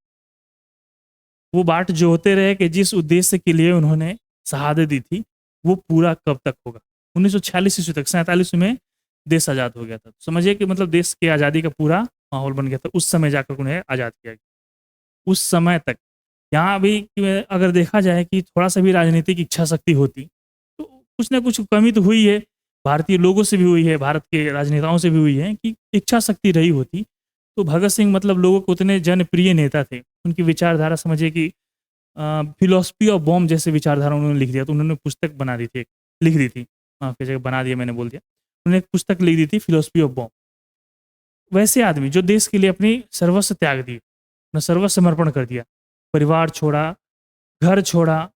वो बाट जोहते रहे कि जिस उद्देश्य के लिए उन्होंने शहादत दी थी, वो पूरा कब तक होगा। 1946 ईस्वी तक, 47 में देश आज़ाद हो गया था। समझिए कि मतलब देश की आज़ादी का पूरा माहौल बन गया था, उस समय जाकर उन्हें आज़ाद किया गया। उस समय तक यहाँ भी अगर देखा जाए कि थोड़ा-सा भी राजनीतिक इच्छा शक्ति होती, तो कुछ ना कुछ कमी तो हुई है, भारतीय लोगों से भी हुई है, भारत के राजनेताओं से भी हुई है कि इच्छा शक्ति रही होती, तो भगत सिंह मतलब लोगों को उतने जनप्रिय नेता थे। उनकी विचारधारा समझिए कि फिलॉसफी ऑफ बॉम्ब जैसे विचारधारा उन्होंने लिख दिया, तो उन्होंने पुस्तक बना दी थी, लिख दी थी। माफ़ कीजिएगा, बना दिया मैंने बोल दिया। उन्होंने एक पुस्तक लिख दी थी फिलॉसफी ऑफ बॉम्ब। वैसे आदमी जो देश के लिए अपनी सर्वस्व त्याग दी, अपना सर्वस्व समर्पण कर दिया, परिवार छोड़ा, घर छोड़ा,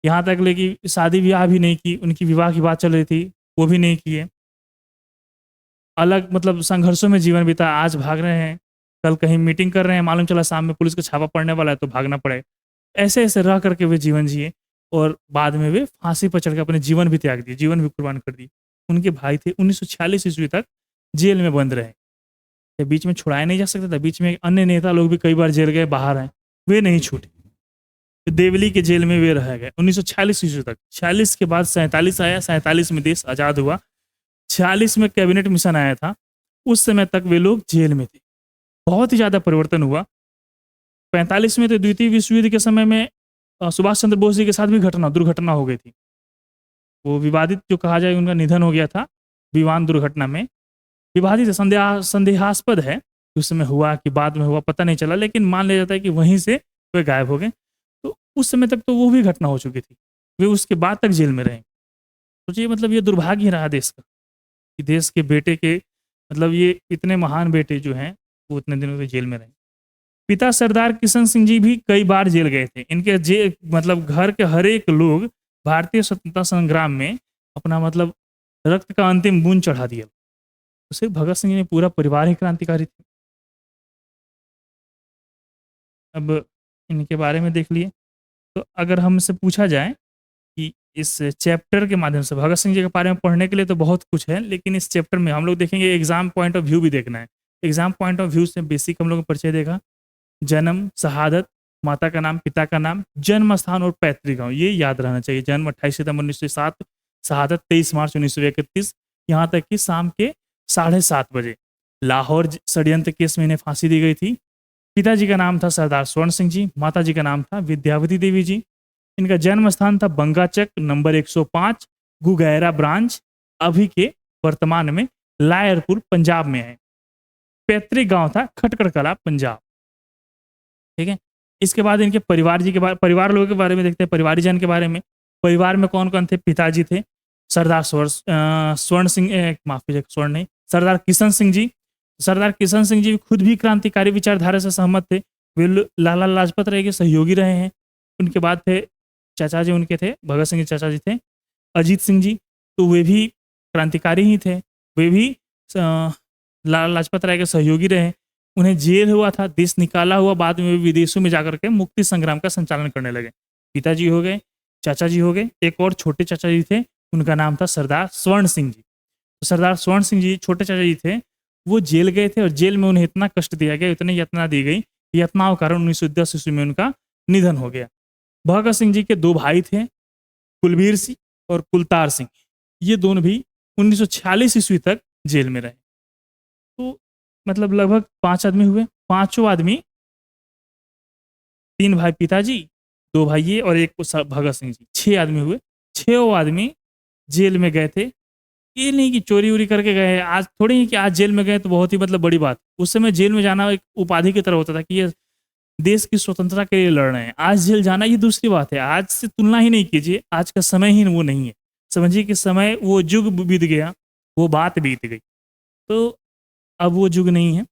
यहाँ तक ले कि शादी-ब्याह भी नहीं की, उनकी विवाह की बात चल रही थी, वो भी नहीं किए। अलग मतलब संघर्षों में जीवन बिताया, आज भाग रहे हैं, कल कहीं मीटिंग कर रहे हैं, मालूम चला शाम में पुलिस का छापा पड़ने वाला है तो भागना पड़े। ऐसे-ऐसे रह करके वे जीवन जिए और बाद में वे फांसी पर चढ़ के अपने जीवन भी त्याग दिए, जीवन भी कुर्बान कर दिए। उनके भाई थे 1946 ईस्वी तक जेल में बंद रहे। ये बीच में छुड़ाया नहीं जा सकता था, बीच में अन्य नेता लोग भी कई बार जेल गए, बाहर आए, वे नहीं छूटे। देवली के जेल में वे रह गए 1946 ईस्वी तक। 46 के बाद 47 आया, 47 में देश आज़ाद हुआ। 46 में कैबिनेट मिशन आया था, उस समय तक वे लोग जेल में थे। बहुत ही ज़्यादा परिवर्तन हुआ। 45 में तो द्वितीय विश्व युद्ध के समय में सुभाष चंद्र बोस जी के साथ भी दुर्घटना हो गई थी। वो विवादित जो कहा जाए उनका निधन हो गया था, विमान दुर्घटना में। विवादित संदेहास्पद है कि उस समय हुआ कि बाद में हुआ पता नहीं चला, लेकिन मान लिया जाता है कि वहीं से वे गायब हो गए। तो उस समय तक तो वो भी घटना हो चुकी थी। वे उसके बाद तक जेल में रहे। सोचिए मतलब ये दुर्भाग्य ही रहा देश का, कि देश के बेटे के मतलब ये इतने महान बेटे जो हैं, वो इतने दिनों तक जेल में रहे। पिता सरदार किशन सिंह जी भी कई बार जेल गए थे। इनके मतलब घर के हर एक लोग भारतीय स्वतंत्रता संग्राम में अपना मतलब रक्त का अंतिम बूंद चढ़ा दिया। तो सिर्फ भगत सिंह जी नहीं, पूरा परिवार ही क्रांतिकारी थे। अब इनके बारे में देख लिए, तो अगर हमसे पूछा जाए कि इस चैप्टर के माध्यम से भगत सिंह जी के बारे में पढ़ने के लिए तो बहुत कुछ है, लेकिन इस चैप्टर में हम लोग देखेंगे एग्जाम पॉइंट ऑफ व्यू भी देखना है। एग्जाम पॉइंट ऑफ व्यू से बेसिक हम लोग का परिचय देखा, जन्म, शहादत, माता का नाम, पिता का नाम, जन्म स्थान और पैतृक गांव, ये याद रहना चाहिए। जन्म 28 सितंबर 1907, शहादत 23 मार्च 1931, यहाँ तक कि शाम के 7:30 बजे लाहौर षड्यंत्र केस में इन्हें फांसी दी गई थी। पिताजी का नाम था सरदार स्वर्ण सिंह जी, माता जी का नाम था विद्यावती देवी जी। इनका जन्म स्थान था बंगाचक नंबर 105, गुगैरा ब्रांच, अभी के वर्तमान में लायरपुर पंजाब में है। पैतृक गांव था खटकड़ कला पंजाब। ठीक है, इसके बाद इनके परिवार लोगों के बारे में देखते हैं, परिवारीजन के बारे में। परिवार में कौन कौन थे? पिताजी थे सरदार स्वर्ण सिंह, माफी स्वर्ण नहीं, सरदार किशन सिंह जी। सरदार किशन सिंह जी खुद भी क्रांतिकारी विचारधारा से सहमत थे, वे लाला लाजपत राय के सहयोगी रहे हैं। उनके बाद थे चाचा जी, उनके थे भगत सिंह के चाचा जी थे अजीत सिंह जी, तो वे भी क्रांतिकारी ही थे, वे भी लाला लाजपत राय के सहयोगी रहे। उन्हें जेल हुआ था, देश निकाला हुआ, बाद में वे विदेशों में जाकर के मुक्ति संग्राम का संचालन करने लगे। पिताजी हो गए, चाचा जी हो गए, एक और छोटे चाचा जी थे, उनका नाम था सरदार स्वर्ण सिंह जी। तो सरदार स्वर्ण सिंह जी छोटे चाचा जी थे, वो जेल गए थे और जेल में उन्हें इतना कष्ट दिया गया, इतनी यातना दी गई, यातनाओं के कारण 1910 ईस्वी में उनका निधन हो गया। भगत सिंह जी के दो भाई थे, कुलबीर सिंह और कुलतार सिंह, ये दोनों भी 1946 ईस्वी तक जेल में रहे। तो मतलब लगभग 5 आदमी हुए। पांचों आदमी, 3 भाई पिताजी, 2 भाई ये और एक भगत सिंह जी, 6 आदमी हुए। 6 आदमी जेल में गए थे। ये नहीं कि चोरी उरी करके गए, आज थोड़ी ही कि आज जेल में गए तो बहुत ही मतलब बड़ी बात। उस समय जेल में जाना एक उपाधि की तरह होता था कि ये देश की स्वतंत्रता के लिए लड़ रहे हैं। आज जेल जाना ये दूसरी बात है, आज से तुलना ही नहीं कीजिए, आज का समय ही वो नहीं है। समझिए कि समय, वो युग बीत गया, वो बात बीत गई, तो अब वो युग नहीं है।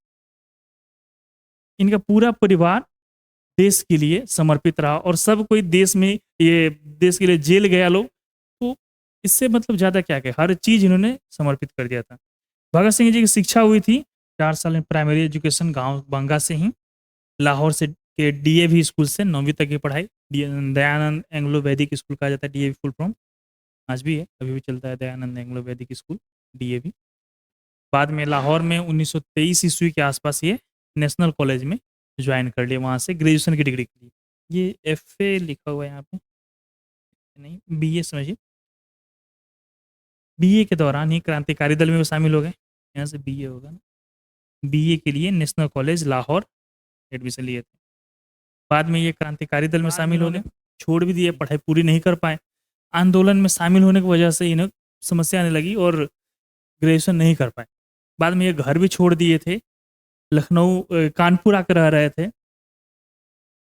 इनका पूरा परिवार देश के लिए समर्पित रहा और सब कोई देश में, ये देश के लिए जेल गया लोग, तो इससे मतलब ज़्यादा क्या कहे, हर चीज़ इन्होंने समर्पित कर दिया था। भगत सिंह जी की शिक्षा हुई थी 4 साल में प्राइमरी एजुकेशन गांव बंगा से ही, लाहौर से के डीएवी स्कूल से 9वीं तक की पढ़ाई। दयानंद एंग्लो वैदिक स्कूल कहा जाता है डीएवी फुल फॉर्म, आज भी है, अभी भी चलता है दयानंद एंग्लो वैदिक स्कूल डीएवी। बाद में लाहौर में 1923 ईस्वी के आसपास ये नेशनल कॉलेज में ज्वाइन कर लिया, वहाँ से ग्रेजुएशन की डिग्री की। ये एफए लिखा हुआ है यहाँ पे, नहीं बीए समझिए। बीए के दौरान ही क्रांतिकारी दल में वो शामिल हो गए, यहाँ से बीए होगा ना। बीए के लिए नेशनल कॉलेज लाहौर एडमिशन लिए थे। बाद में ये क्रांतिकारी दल में शामिल हो गए, छोड़ भी दिए, पढ़ाई पूरी नहीं कर पाए। आंदोलन में शामिल होने की वजह से इन्हें समस्या आने लगी और ग्रेजुएशन नहीं कर पाए। बाद में ये घर भी छोड़ दिए थे, लखनऊ कानपुर आकर रह रहे थे।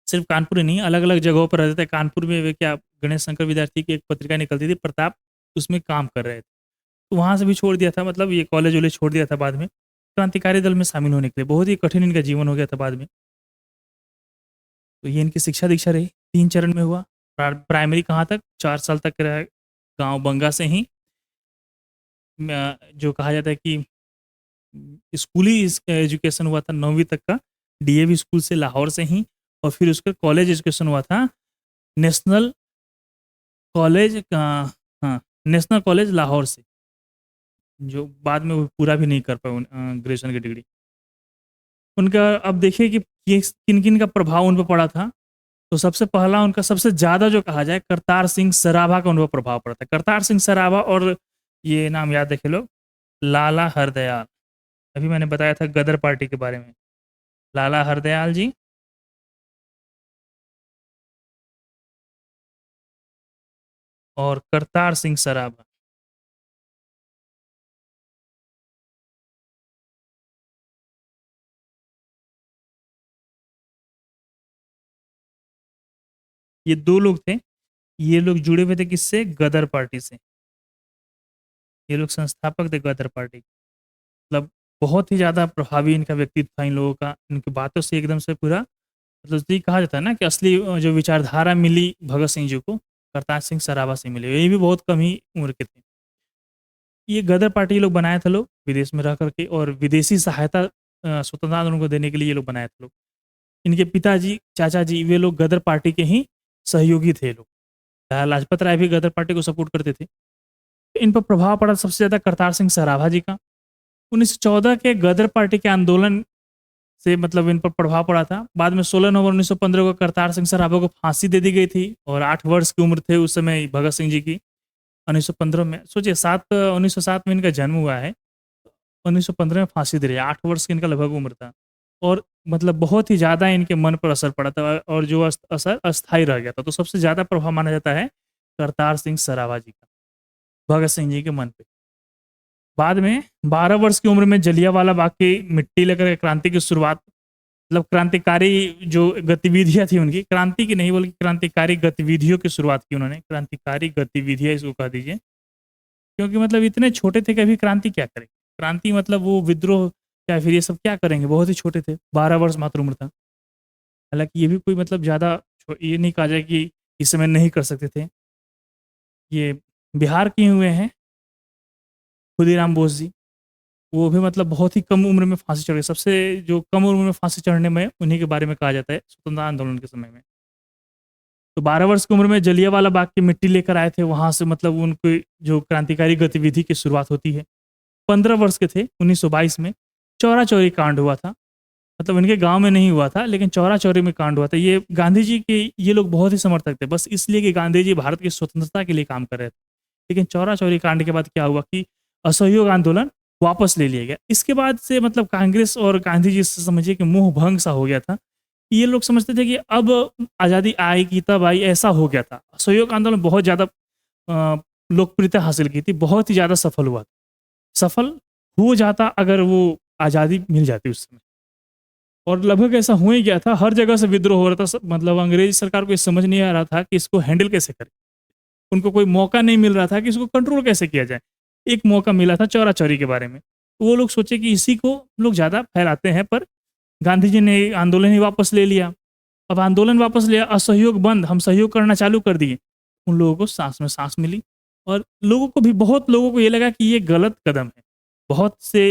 सिर्फ कानपुर ही नहीं, अलग अलग जगहों पर रहते थे। कानपुर में वे क्या, गणेश शंकर विद्यार्थी की एक पत्रिका निकलती थी प्रताप, उसमें काम कर रहे थे, तो वहाँ से भी छोड़ दिया था, मतलब ये कॉलेज वॉलेज छोड़ दिया था बाद में क्रांतिकारी दल में शामिल होने के लिए। बहुत ही कठिन इनका जीवन हो गया था बाद में। तो ये इनकी शिक्षा दीक्षा रही, 3 चरण में हुआ। प्राइमरी कहाँ तक, 4 साल तक रहा, गाँव बंगा से ही, जो कहा जाता है कि स्कूली एजुकेशन हुआ था 9वीं तक का डीएवी स्कूल से लाहौर से ही, और फिर उसका कॉलेज एजुकेशन हुआ था नेशनल कॉलेज हाँ, नेशनल कॉलेज लाहौर से, जो बाद में वो पूरा भी नहीं कर पाए ग्रेजुएशन की डिग्री। उनका अब देखिए कि ये किन किन का प्रभाव उन पर पड़ा था। तो सबसे पहला, उनका सबसे ज़्यादा जो कहा जाए, करतार सिंह सराभा का उन पर प्रभाव पड़ा था। करतार सिंह सराभा, और ये नाम याद रखे लोग, लाला हरदयाल, अभी मैंने बताया था गदर पार्टी के बारे में, लाला हरदयाल जी और करतार सिंह सराभा। ये 2 लोग थे, ये लोग जुड़े हुए थे किससे? गदर पार्टी से। ये लोग संस्थापक थे गदर पार्टी, मतलब बहुत ही ज़्यादा प्रभावी इनका व्यक्तित्व था इन लोगों का। इनकी बातों से एकदम से पूरा मतलब ये कहा जाता है ना कि असली जो विचारधारा मिली भगत सिंह जी को करतार सिंह सराभा से मिली। ये भी बहुत कम ही उम्र के थे। ये गदर पार्टी ये लोग बनाए थे लोग विदेश में रह करके, और विदेशी सहायता स्वतंत्रता आंदोलन को देने के लिए ये लोग बनाए थे लोग। इनके पिताजी, चाचा जी वे लोग गदर पार्टी के ही सहयोगी थे लोग। लाजपत राय भी गदर पार्टी को सपोर्ट करते थे। तो इन पर प्रभाव पड़ा सबसे ज़्यादा करतार सिंह सराभा जी का। 1914 के गदर पार्टी के आंदोलन से मतलब इन पर प्रभाव पड़ा था। बाद में 16 नवंबर 1915 को करतार सिंह सराभा को फांसी दे दी गई थी, और 8 वर्ष की उम्र थे उस समय भगत सिंह जी की। 1915 में सोचिए 1907 में इनका जन्म हुआ है, 1915 में फांसी दे रही है, 8 वर्ष की इनका लगभग उम्र था। और मतलब बहुत ही ज़्यादा इनके मन पर असर पड़ा था, और जो असर अस्थायी रह गया था। तो सबसे ज़्यादा प्रभाव माना जाता है करतार सिंह सराभा जी का भगत सिंह जी के मन पे। बाद में 12 वर्ष की उम्र में जलियांवाला बाग की मिट्टी लेकर के क्रांति की शुरुआत, मतलब क्रांतिकारी जो गतिविधियाँ थी उनकी, क्रांति की नहीं बल्कि क्रांतिकारी गतिविधियों की शुरुआत की उन्होंने। क्रांतिकारी गतिविधियाँ इसको कह दीजिए, क्योंकि मतलब इतने छोटे थे कि अभी क्रांति क्या करें? क्रांति मतलब वो विद्रोह या फिर ये सब क्या करेंगे? बहुत ही छोटे थे, 12 वर्ष मात्र उम्र था। हालाँकि ये भी कोई मतलब ज़्यादा ये नहीं कहा जाए कि इस समय नहीं कर सकते थे। ये बिहार के ही हुए हैं, खुदीराम बोस जी। वो भी मतलब बहुत ही कम उम्र में फांसी चढ़ गए। सबसे जो कम उम्र में फांसी चढ़ने में उन्हीं के बारे में कहा जाता है स्वतंत्रता आंदोलन के समय में। तो 12 वर्ष की उम्र में जलियांवाला बाग की मिट्टी लेकर आए थे, वहाँ से मतलब उनकी जो क्रांतिकारी गतिविधि की शुरुआत होती है। 15 वर्ष के थे 1922 में चौरा-चौरी कांड हुआ था। मतलब इनके गाँव में नहीं हुआ था, लेकिन चौरा-चौरी में कांड हुआ था। ये गांधी जी के ये लोग बहुत ही समर्थक थे, बस इसलिए कि गांधी जी भारत की स्वतंत्रता के लिए काम कर रहे थे। लेकिन चौरा-चौरी कांड के बाद क्या हुआ कि असहयोग आंदोलन वापस ले लिया गया। इसके बाद से मतलब कांग्रेस और गांधी जी से समझिए कि मोह भंग सा हो गया था। ये लोग समझते थे कि अब आज़ादी आएगी तब आई, ऐसा हो गया था। असहयोग आंदोलन बहुत ज़्यादा लोकप्रियता हासिल की थी, बहुत ही ज़्यादा सफल हुआ। सफल हो जाता अगर वो आज़ादी मिल जाती उस समय। और लगभग ऐसा हो ही गया था, हर जगह से विद्रोह हो रहा था। मतलब अंग्रेज़ी सरकार को ये समझ नहीं आ रहा था कि इसको हैंडल कैसे करें। उनको कोई मौका नहीं मिल रहा था कि इसको कंट्रोल कैसे किया जाए। एक मौका मिला था चौरा-चौरी के बारे में। तो वो लोग सोचे कि इसी को लोग ज़्यादा फैलाते हैं, पर गांधी जी ने आंदोलन ही वापस ले लिया। अब आंदोलन वापस लिया, असहयोग बंद, हम सहयोग करना चालू कर दिए। उन लोगों को साँस में साँस मिली, और लोगों को भी, बहुत लोगों को ये लगा कि ये गलत कदम है। बहुत से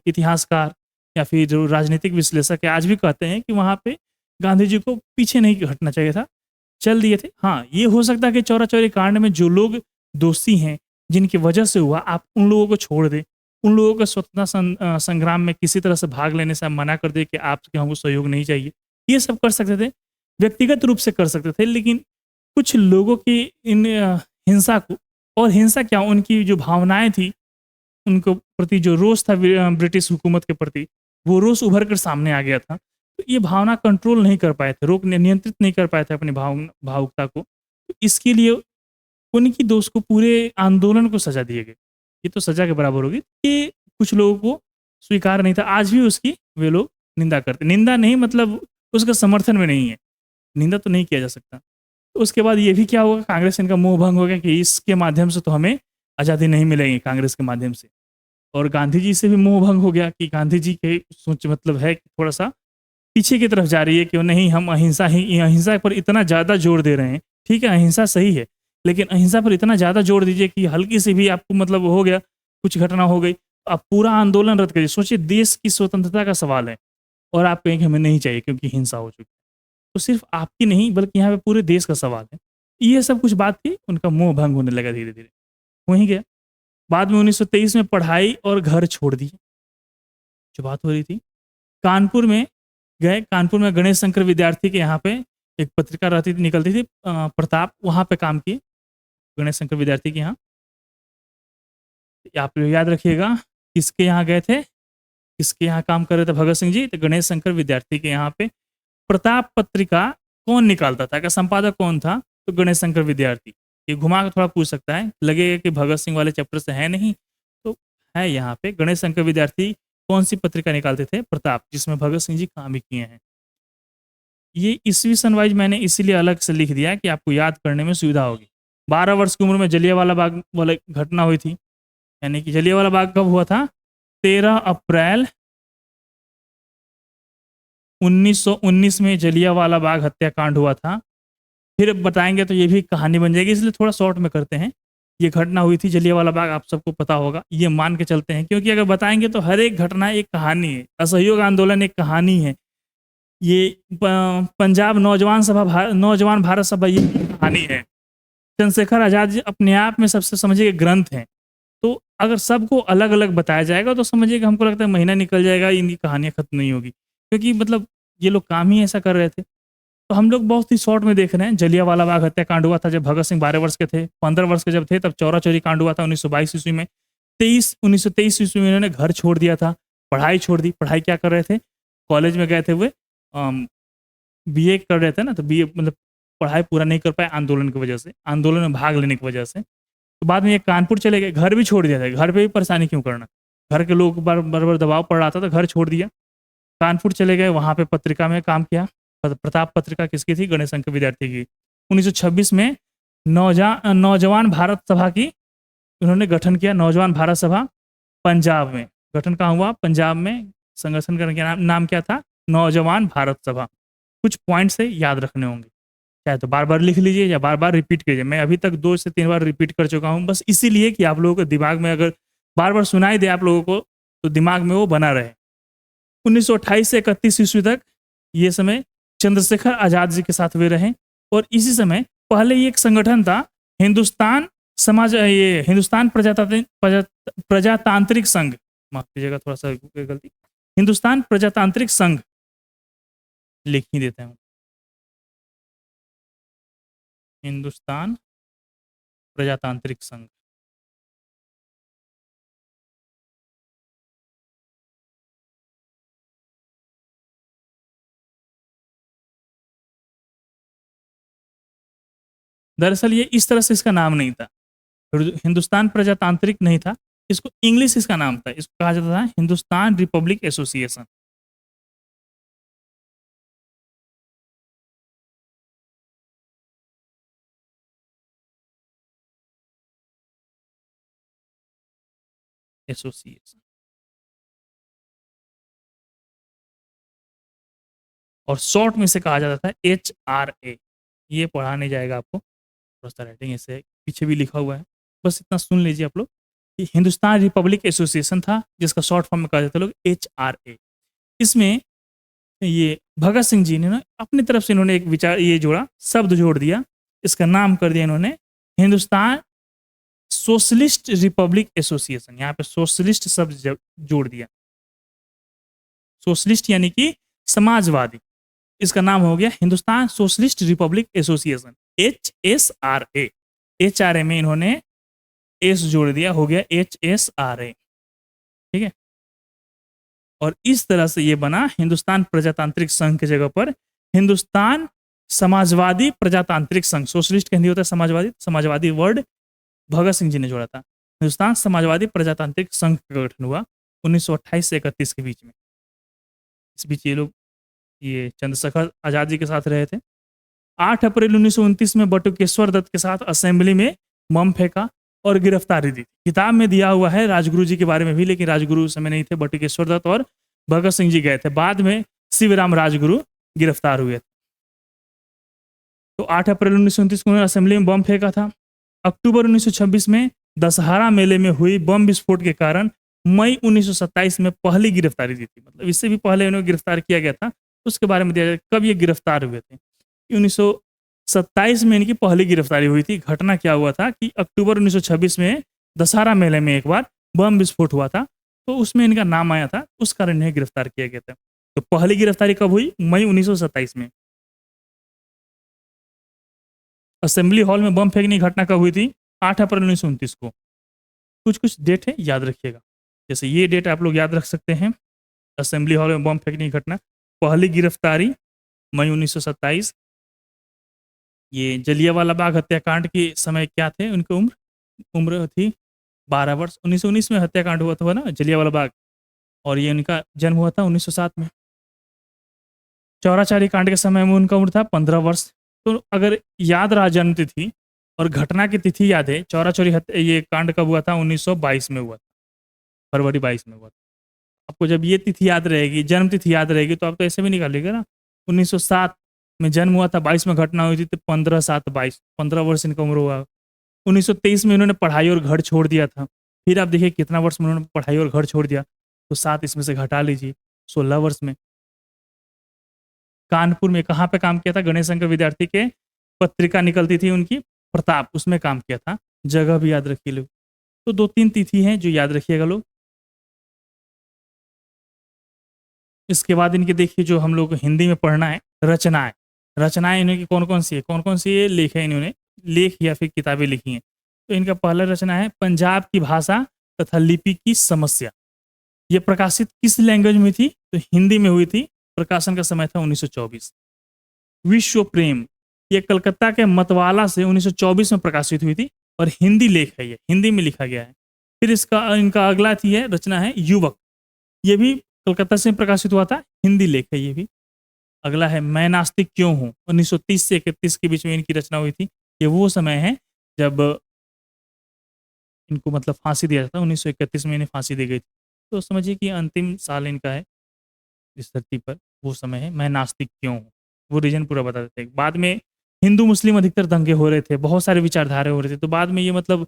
इतिहासकार या फिर जो राजनीतिक विश्लेषक है आज भी कहते हैं कि वहाँ पे गांधी जी को पीछे नहीं हटना चाहिए था, चल दिए थे। हाँ, ये हो सकता है कि चौरा-चौरी कांड में जो लोग दोषी हैं, जिनकी वजह से हुआ, आप उन लोगों को छोड़ दें। उन लोगों को स्वतंत्रता संग्राम में किसी तरह से भाग लेने से आप मना कर दें कि आपके हमको सहयोग नहीं चाहिए। ये सब कर सकते थे, व्यक्तिगत रूप से कर सकते थे, लेकिन कुछ लोगों की इन हिंसा को, और हिंसा क्या उनकी जो भावनाएँ थी, उनको प्रति जो रोष था ब्रिटिश हुकूमत के प्रति, वो रोष उभर कर सामने आ गया था। तो ये भावना कंट्रोल नहीं कर पाए थे, नियंत्रित नहीं कर पाए थे अपनी भावुकता को। तो इसके लिए उनकी दोष को, पूरे आंदोलन को सज़ा दिए गए। ये तो सज़ा के बराबर होगी। ये कुछ लोगों को स्वीकार नहीं था। आज भी उसकी वे लोग निंदा करते, निंदा नहीं मतलब उसका समर्थन में नहीं है। निंदा तो नहीं किया जा सकता। तो उसके बाद ये भी क्या होगा, कांग्रेस इनका मोह भंग हो गया कि इसके माध्यम से तो हमें आज़ादी नहीं मिलेगी, कांग्रेस के माध्यम से। और गांधी जी से भी मोह भंग हो गया कि गांधी जी के सोच मतलब है कि थोड़ा-सा पीछे की तरफ जा रही है कि नहीं, हम अहिंसा पर इतना ज़्यादा जोर दे रहे हैं। ठीक है, अहिंसा सही है, लेकिन अहिंसा पर इतना ज़्यादा जोर दीजिए कि हल्की सी भी आपको मतलब हो गया, कुछ घटना हो गई, आप पूरा आंदोलन रद्द करिए। सोचिए, देश की स्वतंत्रता का सवाल है, और आप कहें कि हमें नहीं चाहिए क्योंकि हिंसा हो चुकी है। तो सिर्फ आपकी नहीं बल्कि यहाँ पे पूरे देश का सवाल है। ये सब कुछ बात थी, उनका मोह भंग होने लगा धीरे-धीरे। हो ही गया। बाद में 1923 में पढ़ाई और घर छोड़ दिए, जो बात हो रही थी। कानपुर में गए, कानपुर में गणेश शंकर विद्यार्थी के यहाँ पे एक पत्रिका रहती थी, निकलती थी प्रताप, वहाँ पे काम किए गणेश शंकर विद्यार्थी के यहाँ। आप लोग याद रखिएगा, किसके यहाँ गए थे, किसके यहाँ काम कर रहे थे भगत सिंह जी, तो गणेश शंकर विद्यार्थी के यहाँ पे। प्रताप पत्रिका कौन निकालता था, का संपादक कौन था, तो गणेश शंकर विद्यार्थी। ये घुमा के थोड़ा पूछ सकता है, लगेगा कि भगत सिंह वाले चैप्टर से है नहीं, तो है यहाँ पे। गणेश शंकर विद्यार्थी कौन सी पत्रिका निकालते थे, प्रताप, जिसमें भगत सिंह जी काम भी किए हैं। ये ईस्वी सन वाइज मैंने इसीलिए अलग से लिख दिया कि आपको याद करने में सुविधा होगी। 12 वर्ष की उम्र में जलियांवाला बाग वाली घटना हुई थी, यानी कि जलियांवाला बाग कब हुआ था, 13 अप्रैल 1919 में जलियांवाला बाग हत्याकांड हुआ था। फिर बताएंगे तो ये भी कहानी बन जाएगी, इसलिए थोड़ा शॉर्ट में करते हैं। ये घटना हुई थी जलियांवाला बाग, आप सबको पता होगा, ये मान के चलते हैं, क्योंकि अगर बताएंगे तो हर एक घटना एक कहानी है। असहयोग आंदोलन एक कहानी है, ये पंजाब नौजवान भारत सभा ये कहानी है। चंद्रशेखर आजाद जी अपने आप में सबसे समझिए ग्रंथ हैं। तो अगर सबको अलग अलग बताया जाएगा तो समझिएगा, हमको लगता है महीना निकल जाएगा, इनकी कहानियां खत्म नहीं होगी, क्योंकि मतलब ये लोग काम ही ऐसा कर रहे थे। तो हम लोग बहुत ही शॉर्ट में देख रहे हैं। जलियांवाला बाग हत्याकांड हुआ था जब भगत सिंह 12 वर्ष के थे। 15 वर्ष के जब थे तब चौरा चौरी कांड हुआ था 1922 ईस्वी में। 1923 ईस्वी में इन्होंने घर छोड़ दिया था, पढ़ाई छोड़ दी। पढ़ाई क्या कर रहे थे, कॉलेज में गए थे, हुए बीए कर रहे थे ना, तो बीए मतलब पढ़ाई पूरा नहीं कर पाए आंदोलन की वजह से, आंदोलन में भाग लेने की वजह से। तो बाद में ये कानपुर चले गए, घर भी छोड़ दिया था। घर पे भी परेशानी क्यों करना, घर के लोग बार दबाव पड़ रहा था तो घर छोड़ दिया। कानपुर चले गए, वहाँ पे पत्रिका में काम किया। प्रताप पत्रिका किसकी थी, गणेश संघ के विद्यार्थी की। 1926 में नौजवान भारत सभा की उन्होंने गठन किया, नौजवान भारत सभा पंजाब में। गठन कहाँ हुआ, पंजाब में। संगठन का नाम क्या था, नौजवान भारत सभा। कुछ पॉइंट्स से याद रखने होंगे, चाहे तो बार बार लिख लीजिए या बार बार रिपीट कीजिए। मैं अभी तक 2 से 3 बार रिपीट कर चुका हूँ, बस इसीलिए कि आप लोगों को दिमाग में अगर बार बार सुनाई दे आप लोगों को तो दिमाग में वो बना रहे। 1928 से 31 ईस्वी तक ये समय चंद्रशेखर आजाद जी के साथ वे रहे। और इसी समय पहले ये एक संगठन था, हिंदुस्तान प्रजातांत्रिक संघ, माफ कीजिएगा थोड़ा सा गलती, हिंदुस्तान प्रजातांत्रिक संघ लिख ही देते हैं, हिंदुस्तान प्रजातांत्रिक संघ। दरअसल ये इस तरह से इसका नाम नहीं था, हिंदुस्तान प्रजातांत्रिक नहीं था, इसको इंग्लिश इसका नाम था, इसको कहा जाता था हिंदुस्तान रिपब्लिक एसोसिएशन। एसोसिएशन और शॉर्ट में से कहा जाता था HRA। ये पढ़ा नहीं जाएगा आपको, थोड़ा सा राइटिंग ऐसे पीछे भी लिखा हुआ है, बस इतना सुन लीजिए आप लोग कि हिंदुस्तान रिपब्लिक एसोसिएशन था, जिसका शॉर्ट फॉर्म में कहा जाता है लोग HRA। इसमें ये भगत सिंह जी ने ना अपनी तरफ से इन्होंने एक विचार ये जोड़ा, शब्द जोड़ दिया, इसका नाम कर दिया इन्होंने हिंदुस्तान सोशलिस्ट रिपब्लिक एसोसिएशन। यहाँ पे सोशलिस्ट शब्द जोड़ दिया, सोशलिस्ट यानी कि समाजवादी। इसका नाम हो गया Hindustan socialist Republic association, HSRA। HRA में इन्होंने एस जोड़ दिया, हो गया HSRA, ठीक है। और इस तरह से ये बना हिंदुस्तान प्रजातांत्रिक संघ की जगह पर हिंदुस्तान समाजवादी प्रजातांत्रिक संघ। सोशलिस्ट का हिंदी होता है समाजवादी, समाजवादी वर्ड भगत सिंह जी ने जोड़ा था। हिंदुस्तान समाजवादी प्रजातांत्रिक संघ का गठन हुआ 1928 से 31 के बीच में। इस बीच ये लोग ये चंद्रशेखर आजाद जी के साथ रहे थे। 8 अप्रैल 1929 में बटुकेश्वर दत्त के साथ असेंबली में बम फेंका और गिरफ्तारी दी। किताब में दिया हुआ है राजगुरु जी के बारे में भी, लेकिन राजगुरु उस समय नहीं थे, बटुकेश्वर दत्त और भगत सिंह जी गए थे। बाद में शिवराम राजगुरु गिरफ्तार हुए थे। तो 8 अप्रैल 1929 को उन्होंने असेंबली में बम फेंका था। अक्टूबर 1926 में दशहरा मेले में हुई बम विस्फोट के कारण मई 1927 में पहली गिरफ्तारी दी थी। मतलब इससे भी पहले उन्हें गिरफ्तार किया गया था, उसके बारे में दिया जाए कब ये गिरफ्तार हुए थे। 1927 में इनकी पहली गिरफ्तारी हुई थी। घटना क्या हुआ था कि अक्टूबर 1926 में दशहरा मेले में एक बार बम विस्फोट हुआ था, तो उसमें इनका नाम आया था, उस कारण इन्हें गिरफ्तार किया गया था। तो पहली गिरफ्तारी कब हुई, मई 1927 में। असेंबली हॉल में बम फेंकने की घटना कब हुई थी, 8 अप्रैल 1929 को। कुछ कुछ डेट है, याद रखिएगा। जैसे ये डेट आप लोग याद रख सकते हैं, असेंबली हॉल में बम फेंकने की घटना, पहली गिरफ्तारी मई 1927। ये जलियांवाला बाग हत्याकांड के समय क्या थे, उनकी उम्र थी 12 वर्ष। 1919 में हत्याकांड हुआ था ना जलियांवाला बाग, और ये उनका जन्म हुआ था 1907 में। चौराचारी कांड के समय में उनका उम्र था 15 वर्ष। तो अगर याद रहा जन्म तिथि और घटना की तिथि याद है, चौरा चौरी ये कांड कब हुआ था, 1922 में हुआ था, फरवरी 22 में हुआ था। आपको जब ये तिथि याद रहेगी, जन्म तिथि याद रहेगी, तो आप तो ऐसे भी निकालिएगा ना। 1907 में जन्म हुआ था, 22 में घटना हुई थी, तो 15/7/22, 15 वर्ष इनका उम्र हुआ। 1923 में इन्होंने पढ़ाई और घर छोड़ दिया था। फिर आप देखिए कितना वर्ष में उन्होंने पढ़ाई और घर छोड़ दिया, तो 7 इसमें से घटा लीजिए, 16 वर्ष में। कानपुर में कहाँ पे काम किया था? गणेश शंकर विद्यार्थी के पत्रिका निकलती थी उनकी, प्रताप, उसमें काम किया था। जगह भी याद रखिए लोग। तो 2-3 तिथि हैं जो याद रखिएगा लोग। इसके बाद इनके देखिए जो हम लोग को हिंदी में पढ़ना है, रचनाएँ। रचनाएँ इन्हीं की कौन-कौन सी है? कौन-कौन सी लेख है इन्होंने? लेख या फिर किताबें लिखी हैं। तो इनका पहला रचना है पंजाब की भाषा तथा लिपि की समस्या। ये प्रकाशित किस लैंग्वेज में थी? तो हिंदी में हुई थी। प्रकाशन का समय था 1924। विश्व प्रेम, ये कलकत्ता के मतवाला से 1924 में प्रकाशित हुई थी और हिंदी लेख है, ये हिंदी में लिखा गया है। फिर इसका इनका अगला थी है रचना है युवक, ये भी कलकत्ता से प्रकाशित हुआ था, हिंदी लेख है ये भी। अगला है मैं नास्तिक क्यों हूँ, 1930 से 31 के बीच में इनकी रचना हुई थी। ये वो समय है जब इनको मतलब फांसी दिया था, 1931 में इन्हें फांसी दी गई थी। तो समझिए कि अंतिम साल इनका है इस धरती पर, वो समय है मैं नास्तिक क्यों हूँ। वो रीजन पूरा बता देते हैं। बाद में हिंदू मुस्लिम अधिकतर दंगे हो रहे थे, बहुत सारे विचारधारा हो रहे थे, तो बाद में ये मतलब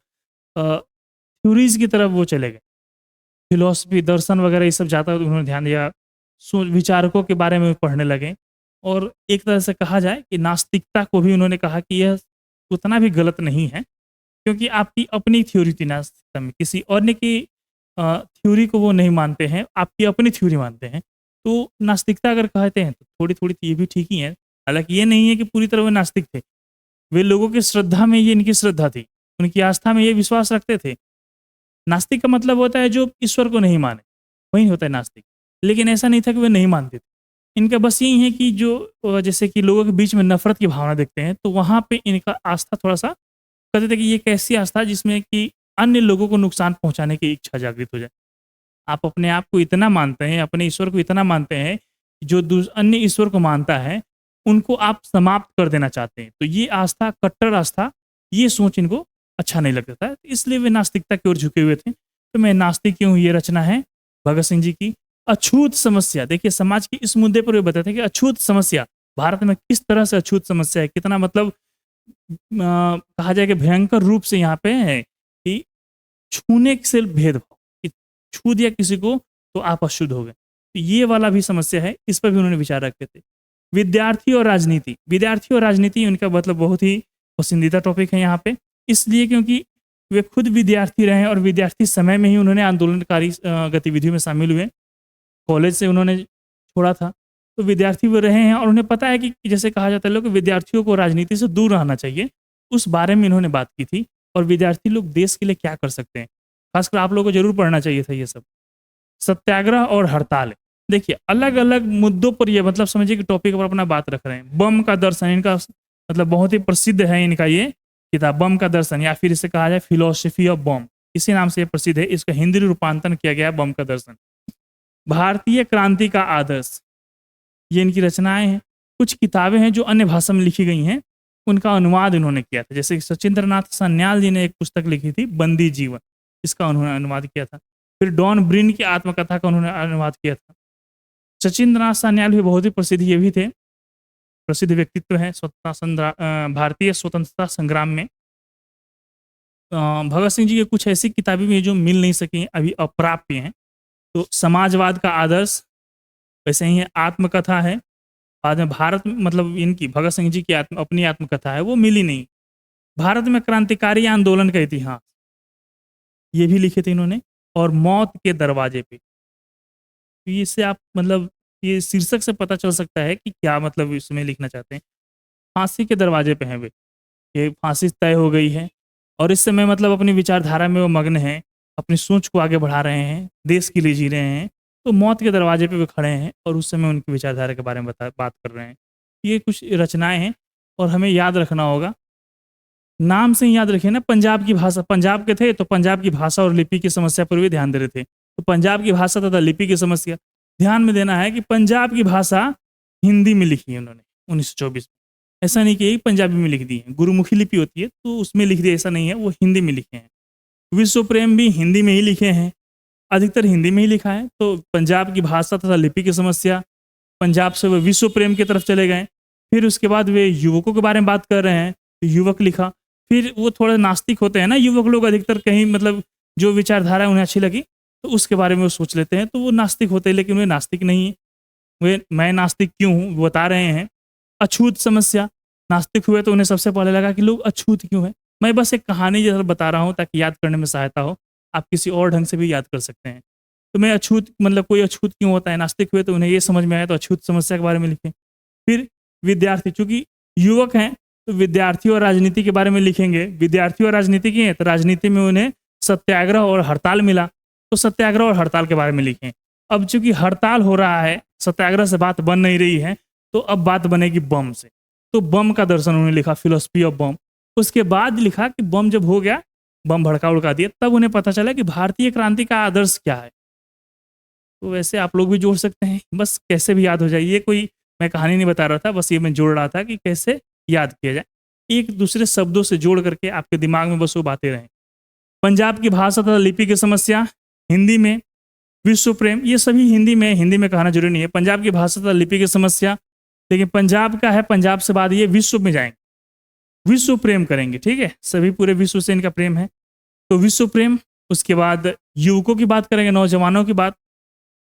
थ्योरीज की तरफ वो चले गए, फिलोसफी, दर्शन वगैरह ये सब ज़्यादा उन्होंने ध्यान दिया, विचारकों के बारे में पढ़ने लगे। और एक तरह से कहा जाए कि नास्तिकता को भी उन्होंने कहा कि यह उतना भी गलत नहीं है, क्योंकि आपकी अपनी थ्योरी थी नास्तिकता में, किसी और ने की थ्योरी को वो नहीं मानते हैं, आपकी अपनी थ्योरी मानते हैं। तो नास्तिकता अगर कहते हैं तो थोड़ी-थोड़ी ये भी ठीक ही है। हालाँकि ये नहीं है कि पूरी तरह वो नास्तिक थे। वे लोगों की श्रद्धा में ये इनकी श्रद्धा थी, उनकी आस्था में ये विश्वास रखते थे। नास्तिक का मतलब होता है जो ईश्वर को नहीं माने, वही होता है नास्तिक। लेकिन ऐसा नहीं था कि वे नहीं मानते थे। इनका बस यही है कि जो जैसे कि लोगों के बीच में नफ़रत की भावना देखते हैं, तो वहाँ पे इनका आस्था थोड़ा-सा कहते थे कि ये एक ऐसी आस्था है जिसमें कि अन्य लोगों को नुकसान पहुँचाने की इच्छा जागृत हो जाए। आप अपने आप को इतना मानते हैं, अपने ईश्वर को इतना मानते हैं, जो अन्य ईश्वर को मानता है, उनको आप समाप्त कर देना चाहते हैं। तो ये आस्था, कट्टर आस्था, ये सोच इनको अच्छा नहीं लगता था, इसलिए वे नास्तिकता की ओर झुके हुए थे। तो मैं नास्तिक क्यों हूँ, ये रचना है भगत सिंह जी की। अछूत समस्या, देखिए समाज के इस मुद्दे पर वे बताते हैं कि अछूत समस्या, भारत में किस तरह से अछूत समस्या है, कितना मतलब कहा जाए कि भयंकर रूप से यहाँ पे है कि छूने से भेदभाव, कि छू दिया किसी को तो आप अशुद्ध हो गए। तो ये वाला भी समस्या है, इस पर भी उन्होंने विचार रखे थे। विद्यार्थी और राजनीति, विद्यार्थी और राजनीति उनका मतलब बहुत ही पसंदीदा टॉपिक है यहाँ पे, इसलिए क्योंकि वे खुद विद्यार्थी रहे और विद्यार्थी समय में ही उन्होंने आंदोलनकारी गतिविधियों में शामिल हुए। कॉलेज से उन्होंने छोड़ा था, तो विद्यार्थी वो रहे हैं और उन्हें पता है कि जैसे कहा जाता है लोग कि विद्यार्थियों को राजनीति से दूर रहना चाहिए, उस बारे में इन्होंने बात की थी। और विद्यार्थी लोग देश के लिए क्या कर सकते हैं, खासकर आप लोगों को जरूर पढ़ना चाहिए था ये सब। सत्याग्रह और हड़ताल, देखिए अलग-अलग मुद्दों पर ये मतलब समझिए कि टॉपिक पर अपना बात रख रहे हैं। बम का दर्शन, इनका मतलब बहुत ही प्रसिद्ध है इनका ये किताब, बम का दर्शन, या फिर इसे कहा जाए फिलॉसफी ऑफ बम, इसी नाम से ये प्रसिद्ध है। इसका हिंदी रूपांतरण किया गया है बम का दर्शन। भारतीय क्रांति का आदर्श, ये इनकी रचनाएं हैं। कुछ किताबें हैं जो अन्य भाषा में लिखी गई हैं, उनका अनुवाद इन्होंने किया था। जैसे सचिंद्रनाथ सान्याल जी ने एक पुस्तक लिखी थी बंदी जीवन, इसका उन्होंने अनुवाद किया था। फिर डॉन ब्रिन की आत्मकथा का उन्होंने अनुवाद किया था। सचिंद्रनाथ सान्याल भी बहुत ही प्रसिद्ध ये भी थे, प्रसिद्ध व्यक्तित्व है भारतीय स्वतंत्रता संग्राम में। भगत सिंह जी की कुछ ऐसी किताबें भी हैं जो मिल नहीं सकी, अभी अप्राप्य हैं। तो समाजवाद का आदर्श, वैसे ही है आत्मकथा है। बाद में भारत मतलब इनकी भगत सिंह जी की अपनी आत्मकथा है, वो मिली नहीं। भारत में क्रांतिकारी आंदोलन का इतिहास, ये भी लिखे थे इन्होंने। और मौत के दरवाजे पे, तो इससे आप मतलब ये शीर्षक से पता चल सकता है कि क्या मतलब इसमें लिखना चाहते हैं। फांसी के दरवाजे पे हैं वे, कि फांसी तय हो गई है और इस समय मतलब अपनी विचारधारा में वो मग्न हैं, अपनी सोच को आगे बढ़ा रहे हैं, देश के लिए जी रहे हैं। तो मौत के दरवाजे पे वे खड़े हैं और उस समय उनकी विचारधारा के बारे में बात कर रहे हैं। ये कुछ रचनाएं हैं और हमें याद रखना होगा, नाम से ही याद रखिए ना, पंजाब की भाषा, पंजाब के थे तो पंजाब की भाषा और लिपि की समस्या पर भी ध्यान दे रहे थे। तो पंजाब की भाषा तथा लिपि की समस्या, ध्यान में देना है कि पंजाब की भाषा हिंदी में लिखी है उन्होंने 1924 में। ऐसा नहीं कि पंजाबी में लिख दी है, गुरुमुखी लिपि होती है तो उसमें लिख दी, ऐसा नहीं है, वो हिंदी में लिखे हैं। विश्व प्रेम भी हिंदी में ही लिखे हैं। अधिकतर हिंदी में ही लिखा है। तो पंजाब की भाषा तथा लिपि की समस्या, पंजाब से वो विश्व प्रेम की तरफ चले गए। फिर उसके बाद वे युवकों के बारे में बात कर रहे हैं, तो युवक लिखा। फिर वो थोड़े नास्तिक होते हैं ना युवक लोग, अधिकतर कहीं मतलब जो विचारधारा उन्हें अच्छी लगी तो उसके बारे में वो सोच लेते हैं, तो वो नास्तिक होते हैं, लेकिन वे नास्तिक नहीं है। वे मैं नास्तिक क्यों हूँ वो बता रहे हैं। अछूत समस्या, नास्तिक हुए तो उन्हें सबसे पहले लगा कि लोग अछूत क्यों हैं। मैं बस एक कहानी जैसा बता रहा हूँ ताकि याद करने में सहायता हो, आप किसी और ढंग से भी याद कर सकते हैं। तो मैं अछूत मतलब कोई अछूत क्यों होता है, नास्तिक हुए तो उन्हें ये समझ में आया, तो अछूत समस्या के बारे में लिखें। फिर विद्यार्थी, चूंकि युवक हैं तो विद्यार्थी और राजनीति के बारे में लिखेंगे। विद्यार्थी और राजनीति की है तो राजनीति में उन्हें सत्याग्रह और हड़ताल मिला, तो सत्याग्रह और हड़ताल के बारे में लिखें। अब चूंकि हड़ताल हो रहा है, सत्याग्रह से बात बन नहीं रही है, तो अब बात बनेगी बम से, तो बम का दर्शन उन्होंने लिखा, फिलोसफी ऑफ बम। उसके बाद लिखा कि बम जब हो गया, बम भड़का उड़का दिया, तब उन्हें पता चला कि भारतीय क्रांति का आदर्श क्या है। तो वैसे आप लोग भी जोड़ सकते हैं, बस कैसे भी याद हो जाए। ये कोई मैं कहानी नहीं बता रहा था, बस ये मैं जोड़ रहा था कि कैसे याद किया जाए, एक दूसरे शब्दों से जोड़ करके आपके दिमाग में बस वो बातें रहें। पंजाब की भाषा तथा लिपि की समस्या, हिंदी में विश्व प्रेम, ये सभी हिंदी में कहना जरूरी नहीं है। पंजाब की भाषा तथा लिपि की समस्या, लेकिन पंजाब का है, पंजाब से बाद ये विश्व में जाएंगे, विश्व प्रेम करेंगे, ठीक है, सभी पूरे विश्व से इनका प्रेम है, तो विश्व प्रेम। उसके बाद युवकों की बात करेंगे, नौजवानों की बात,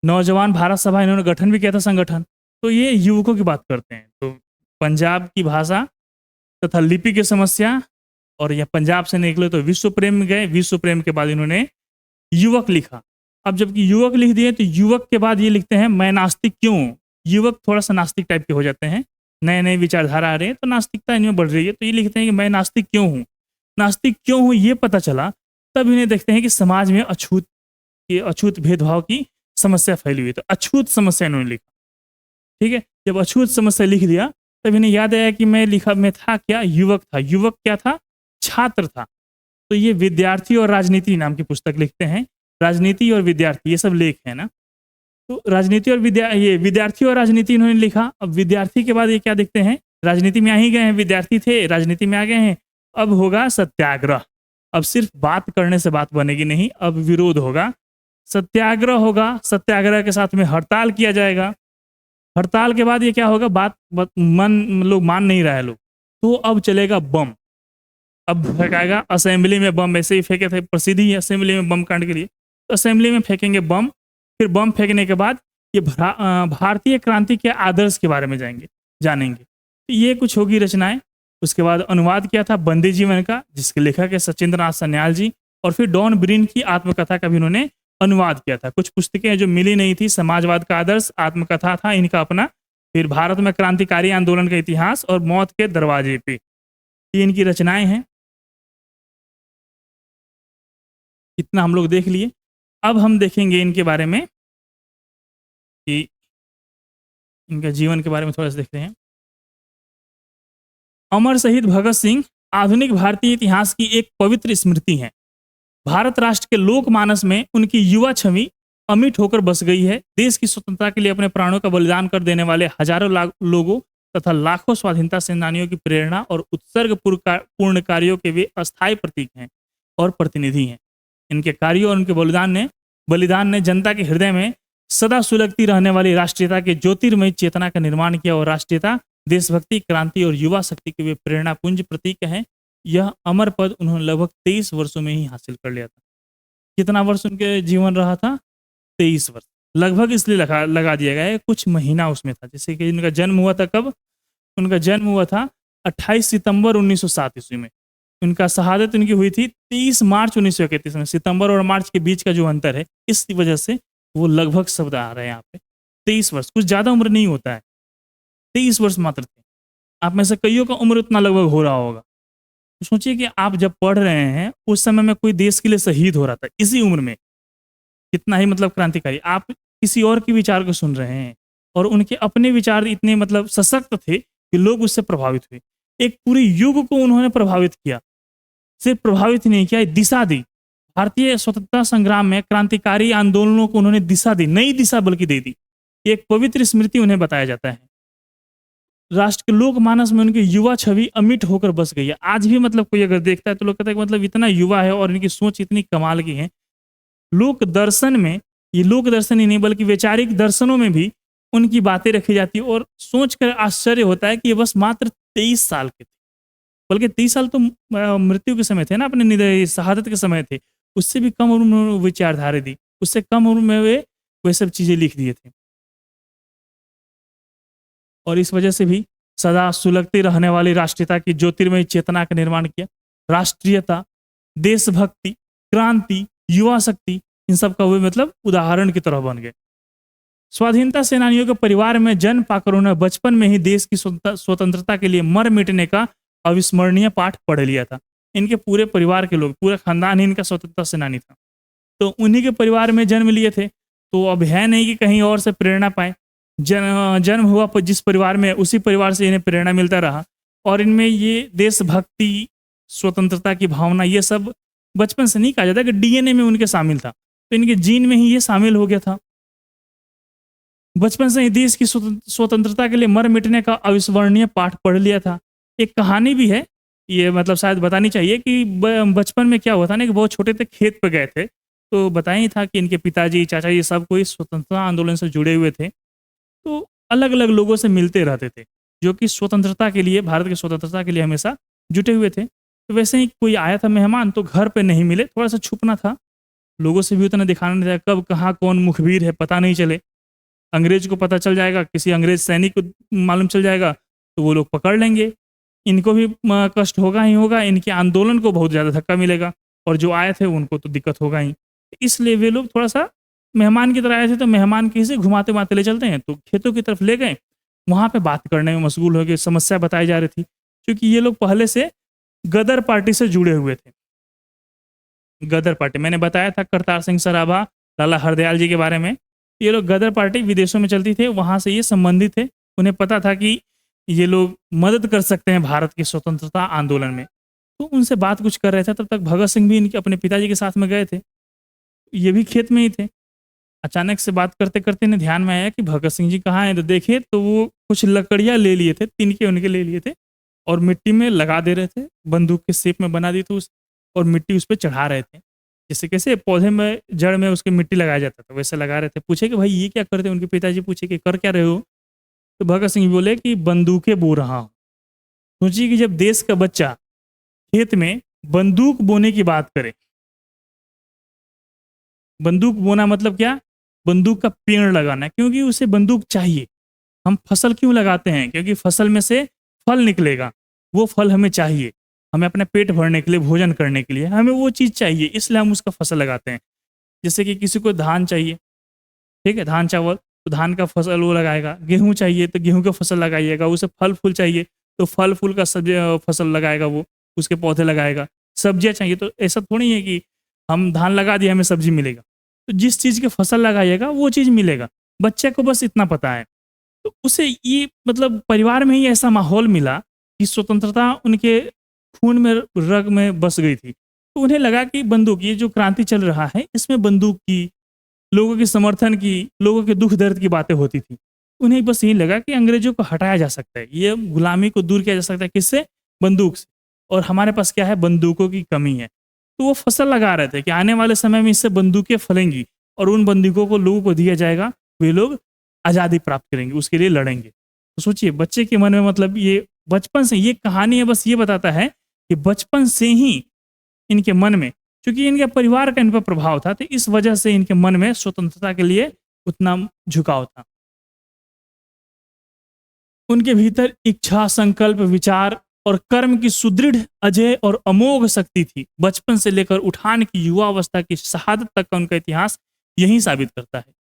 नौजवान भारत सभा इन्होंने गठन भी किया था संगठन, तो ये युवकों की बात करते हैं। तो पंजाब की भाषा तथा लिपि की समस्या, और यह पंजाब से निकले तो विश्व प्रेम में गए, विश्व प्रेम के बाद इन्होंने युवक लिखा। अब जबकि युवक लिख दिए तो युवक के बाद ये लिखते हैं मैं नास्तिक क्यों हूं। युवक थोड़ा सा नास्तिक टाइप के हो जाते हैं, नए नए विचारधारा आ रहे हैं तो नास्तिकता इनमें बढ़ रही है, तो ये लिखते हैं कि मैं नास्तिक क्यों हूँ। नास्तिक क्यों हूँ ये पता चला तब इन्हें देखते हैं कि समाज में अछूत भेदभाव की समस्या फैली हुई है, तो अछूत समस्या इन्होंने लिखा, ठीक है। जब अछूत समस्या लिख दिया तब इन्हें याद आया कि मैं था क्या, युवक था। युवक क्या था, छात्र था। तो ये विद्यार्थी और राजनीति नाम की पुस्तक लिखते हैं, राजनीति और विद्यार्थी ये सब लेख है ना। तो राजनीति और ये विद्यार्थी और राजनीति इन्होंने लिखा। अब विद्यार्थी के बाद ये क्या देखते हैं, राजनीति में आ ही गए हैं, विद्यार्थी थे राजनीति में आ गए हैं, अब होगा सत्याग्रह। अब सिर्फ बात करने से बात बनेगी नहीं, अब विरोध होगा, सत्याग्रह होगा, सत्याग्रह के साथ में हड़ताल किया जाएगा। हड़ताल के बाद ये क्या होगा, लोग मान नहीं रहा है लोग, तो अब चलेगा बम। अब फेंकाएगा असेंबली में बम, ऐसे ही फेंके थे, प्रसिद्ध ही असेंबली में बम कांड के लिए, तो असेंबली में फेंकेंगे बम। फिर बम फेंकने के बाद ये भारतीय क्रांति के आदर्श के बारे में जानेंगे। तो ये कुछ होगी रचनाएं। उसके बाद अनुवाद किया था बंदी जीवन का, जिसके लेखक है सचिंद्र नाथ सन्याल जी, और फिर डॉन ब्रीन की आत्मकथा का भी उन्होंने अनुवाद किया था। कुछ पुस्तकें जो मिली नहीं थी, समाजवाद का आदर्श, आत्मकथा था इनका अपना, फिर भारत में क्रांतिकारी आंदोलन का इतिहास और मौत के दरवाजे पे, ये इनकी रचनाएं हैं। इतना हम लोग देख लिए। अब हम देखेंगे इनके बारे में कि इनके जीवन के बारे में थोड़ा सा देखते हैं। अमर शहीद भगत सिंह आधुनिक भारतीय इतिहास की एक पवित्र स्मृति है। भारत राष्ट्र के लोकमानस में उनकी युवा छवि अमिट होकर बस गई है। देश की स्वतंत्रता के लिए अपने प्राणों का बलिदान कर देने वाले हजारों लोगों तथा लाखों स्वाधीनता सेनानियों की प्रेरणा और उत्सर्ग पूर्ण कार्यों के वे अस्थायी प्रतीक हैं और प्रतिनिधि हैं। इनके कार्यों और उनके बलिदान ने जनता के हृदय में सदा सुलगती रहने वाली राष्ट्रीयता के ज्योतिर्मय चेतना का निर्माण किया, और राष्ट्रीयता, देशभक्ति, क्रांति और युवा शक्ति के वे प्रेरणा पुंज प्रतीक हैं। यह अमर पद उन्होंने लगभग 23 वर्षों में ही हासिल कर लिया था। कितना वर्ष उनके जीवन रहा था, 23 वर्ष। लगभग इसलिए लगा दिया गया है, कुछ महीना उसमें था। जैसे कि इनका जन्म हुआ था कब, उनका जन्म हुआ था 28 सितंबर 1907 ईस्वी में। उनका शहादत उनकी हुई थी 30 मार्च 1931 में। सितंबर और मार्च के बीच का जो अंतर है, इस वजह से वो लगभग शब्द आ रहे हैं यहाँ पे। 23 वर्ष, कुछ ज्यादा उम्र नहीं होता है, 23 वर्ष मात्र थे। आप में से कईयों का उम्र उतना लगभग हो रहा होगा। तो सोचिए कि आप जब पढ़ रहे हैं उस समय में कोई देश के लिए शहीद हो रहा था, इसी उम्र में, कितना ही मतलब क्रांतिकारी। आप किसी और के विचार को सुन रहे हैं, और उनके अपने विचार इतने मतलब सशक्त थे कि लोग उससे प्रभावित हुए। एक पूरे युग को उन्होंने प्रभावित किया। सिर्फ प्रभावित ही नहीं किया, दिशा दी। भारतीय स्वतंत्रता संग्राम में क्रांतिकारी आंदोलनों को उन्होंने दिशा दी, नई दिशा बल्कि दे दी। एक पवित्र स्मृति उन्हें बताया जाता है। राष्ट्र के लोकमानस में उनकी युवा छवि अमिट होकर बस गई है। आज भी मतलब कोई अगर देखता है तो लोग कहते हैं कि मतलब इतना युवा है और इनकी सोच इतनी कमाल की है। लोक दर्शन में, ये लोक दर्शन ही नहीं बल्कि वैचारिक दर्शनों में भी उनकी बातें रखी जाती है, और सोचकर आश्चर्य होता है कि ये बस मात्र 23 साल के थे। बल्कि 30 साल तो मृत्यु के समय थे ना, अपने शहादत के समय थे। उससे भी कम उम्र में वो विचारधारा दी, उससे कम उम्र में वे सब चीज़ें लिख दिए थे। और इस वजह से भी सदा सुलगती रहने वाली राष्ट्रीयता की ज्योतिर्मय चेतना का निर्माण किया। राष्ट्रीयता, देशभक्ति, क्रांति, युवा शक्ति, इन सब का वे मतलब उदाहरण की तरह बन गए। स्वाधीनता सेनानियों के परिवार में जन्म पाकर उन्होंने बचपन में ही देश की स्वतंत्रता के लिए मर मिटने का अविस्मरणीय पाठ पढ़ लिया था। इनके पूरे परिवार के लोग, पूरा खानदान ही इनका स्वतंत्रता सेनानी था। तो उन्हीं के परिवार में जन्म लिए थे, तो अब है नहीं कि कहीं और से प्रेरणा पाए। जन्म हुआ जिस परिवार में, उसी परिवार से इन्हें प्रेरणा मिलता रहा, और इनमें ये देशभक्ति, स्वतंत्रता की भावना, ये सब बचपन से नहीं कहा जाता कि डीएनए में उनके शामिल था, तो इनके जीन में ही ये शामिल हो गया था। बचपन से ही देश की स्वतंत्रता के लिए मर मिटने का अविस्मरणीय पाठ पढ़ लिया था। एक कहानी भी है, ये मतलब शायद बतानी चाहिए कि बचपन में क्या हुआ था ना, कि बहुत छोटे थे, खेत पे गए थे, तो बताया ही था कि इनके पिताजी, चाचा, ये सब कोई स्वतंत्रता आंदोलन से जुड़े हुए थे। तो अलग अलग लोगों से मिलते रहते थे, जो कि स्वतंत्रता के लिए, भारत की स्वतंत्रता के लिए हमेशा जुटे हुए थे। तो वैसे ही कोई आया था मेहमान, तो घर पे नहीं मिले, थोड़ा सा छुपना था, लोगों से भी उतना दिखाना नहीं था, कब कहाँ कौन मुखबिर है पता नहीं चले। अंग्रेज को पता चल जाएगा, किसी अंग्रेज सैनिक को मालूम चल जाएगा, तो वो लोग पकड़ लेंगे, इनको भी कष्ट होगा ही होगा, इनके आंदोलन को बहुत ज़्यादा धक्का मिलेगा, और जो आए थे उनको तो दिक्कत होगा ही। इसलिए वे लोग थोड़ा सा मेहमान की तरह आए थे, तो मेहमान किसे घुमाते घुमाते ले चलते हैं, तो खेतों की तरफ ले गए, वहाँ पे बात करने में मशगूल हो गए, समस्या बताई जा रही थी, क्योंकि ये लोग पहले से गदर पार्टी से जुड़े हुए थे। गदर पार्टी मैंने बताया था, करतार सिंह सराभा, लाला हरदयाल जी के बारे में। ये लोग गदर पार्टी विदेशों में चलती थे, वहाँ से ये संबंधित थे, उन्हें पता था कि ये लोग मदद कर सकते हैं भारत की स्वतंत्रता आंदोलन में, तो उनसे बात कुछ कर रहे थे। तब तक भगत सिंह भी इनके अपने पिताजी के साथ में गए थे, ये भी खेत में ही थे। अचानक से बात करते करते इन्हें ध्यान में आया कि भगत सिंह जी कहाँ हैं, तो देखे तो वो कुछ लकड़ियाँ ले लिए थे, तिनके उनके ले लिए थे, और मिट्टी में लगा दे रहे थे, बंदूक के शेप में बना दी थी उस, और मिट्टी उस पर चढ़ा रहे थे, जैसे कैसे पौधे में जड़ में उसके मिट्टी लगाया जाता था, वैसे लगा रहे थे। पूछे कि भाई ये क्या करते हैं, उनके पिताजी पूछे कि कर क्या रहे हो, तो भगत सिंह बोले कि बंदूकें बो रहा हूँ। सोचिए कि जब देश का बच्चा खेत में बंदूक बोने की बात करे, बंदूक बोना मतलब क्या, बंदूक का पेड़ लगाना, क्योंकि उसे बंदूक चाहिए। हम फसल क्यों लगाते हैं, क्योंकि फसल में से फल निकलेगा, वो फल हमें चाहिए, हमें अपना पेट भरने के लिए, भोजन करने के लिए हमें वो चीज़ चाहिए, इसलिए हम उसका फसल लगाते हैं। जैसे कि किसी को धान चाहिए, ठीक है, धान चावल, तो धान का फसल वो लगाएगा, गेहूँ चाहिए तो गेहूँ का फसल लगाइएगा, उसे फल फूल चाहिए तो फल फूल का फसल लगाएगा, वो उसके पौधे लगाएगा। सब्जियाँ चाहिए तो ऐसा थोड़ी है कि हम धान लगा दिए हमें सब्जी मिलेगा, तो जिस चीज़ की फसल लगाइएगा वो चीज़ मिलेगा। बच्चे को बस इतना पता है, तो उसे ये मतलब परिवार में ही ऐसा माहौल मिला कि स्वतंत्रता उनके खून में, रग में बस गई थी, तो उन्हें लगा कि बंदूक, ये जो क्रांति चल रहा है इसमें बंदूक की, लोगों के समर्थन की, लोगों के दुख दर्द की बातें होती थी। उन्हें बस यही लगा कि अंग्रेजों को हटाया जा सकता है, ये गुलामी को दूर किया जा सकता है, किससे, बंदूक से, और हमारे पास क्या है, बंदूकों की कमी है। तो वो फसल लगा रहे थे कि आने वाले समय में इससे बंदूकें फलेंगी, और उन बंदूकों को लोगों को दिया जाएगा, वे लोग आज़ादी प्राप्त करेंगे, उसके लिए लड़ेंगे। तो सोचिए बच्चे के मन में, मतलब ये बचपन से, ये कहानी है बस ये बताता है कि बचपन से ही इनके मन में, क्योंकि इनके परिवार का इन पर प्रभाव था, तो इस वजह से इनके मन में स्वतंत्रता के लिए उतना झुकाव था। उनके भीतर इच्छा, संकल्प, विचार और कर्म की सुदृढ़, अजय और अमोघ शक्ति थी। बचपन से लेकर उठान की युवावस्था की शहादत तक का उनका इतिहास यही साबित करता है।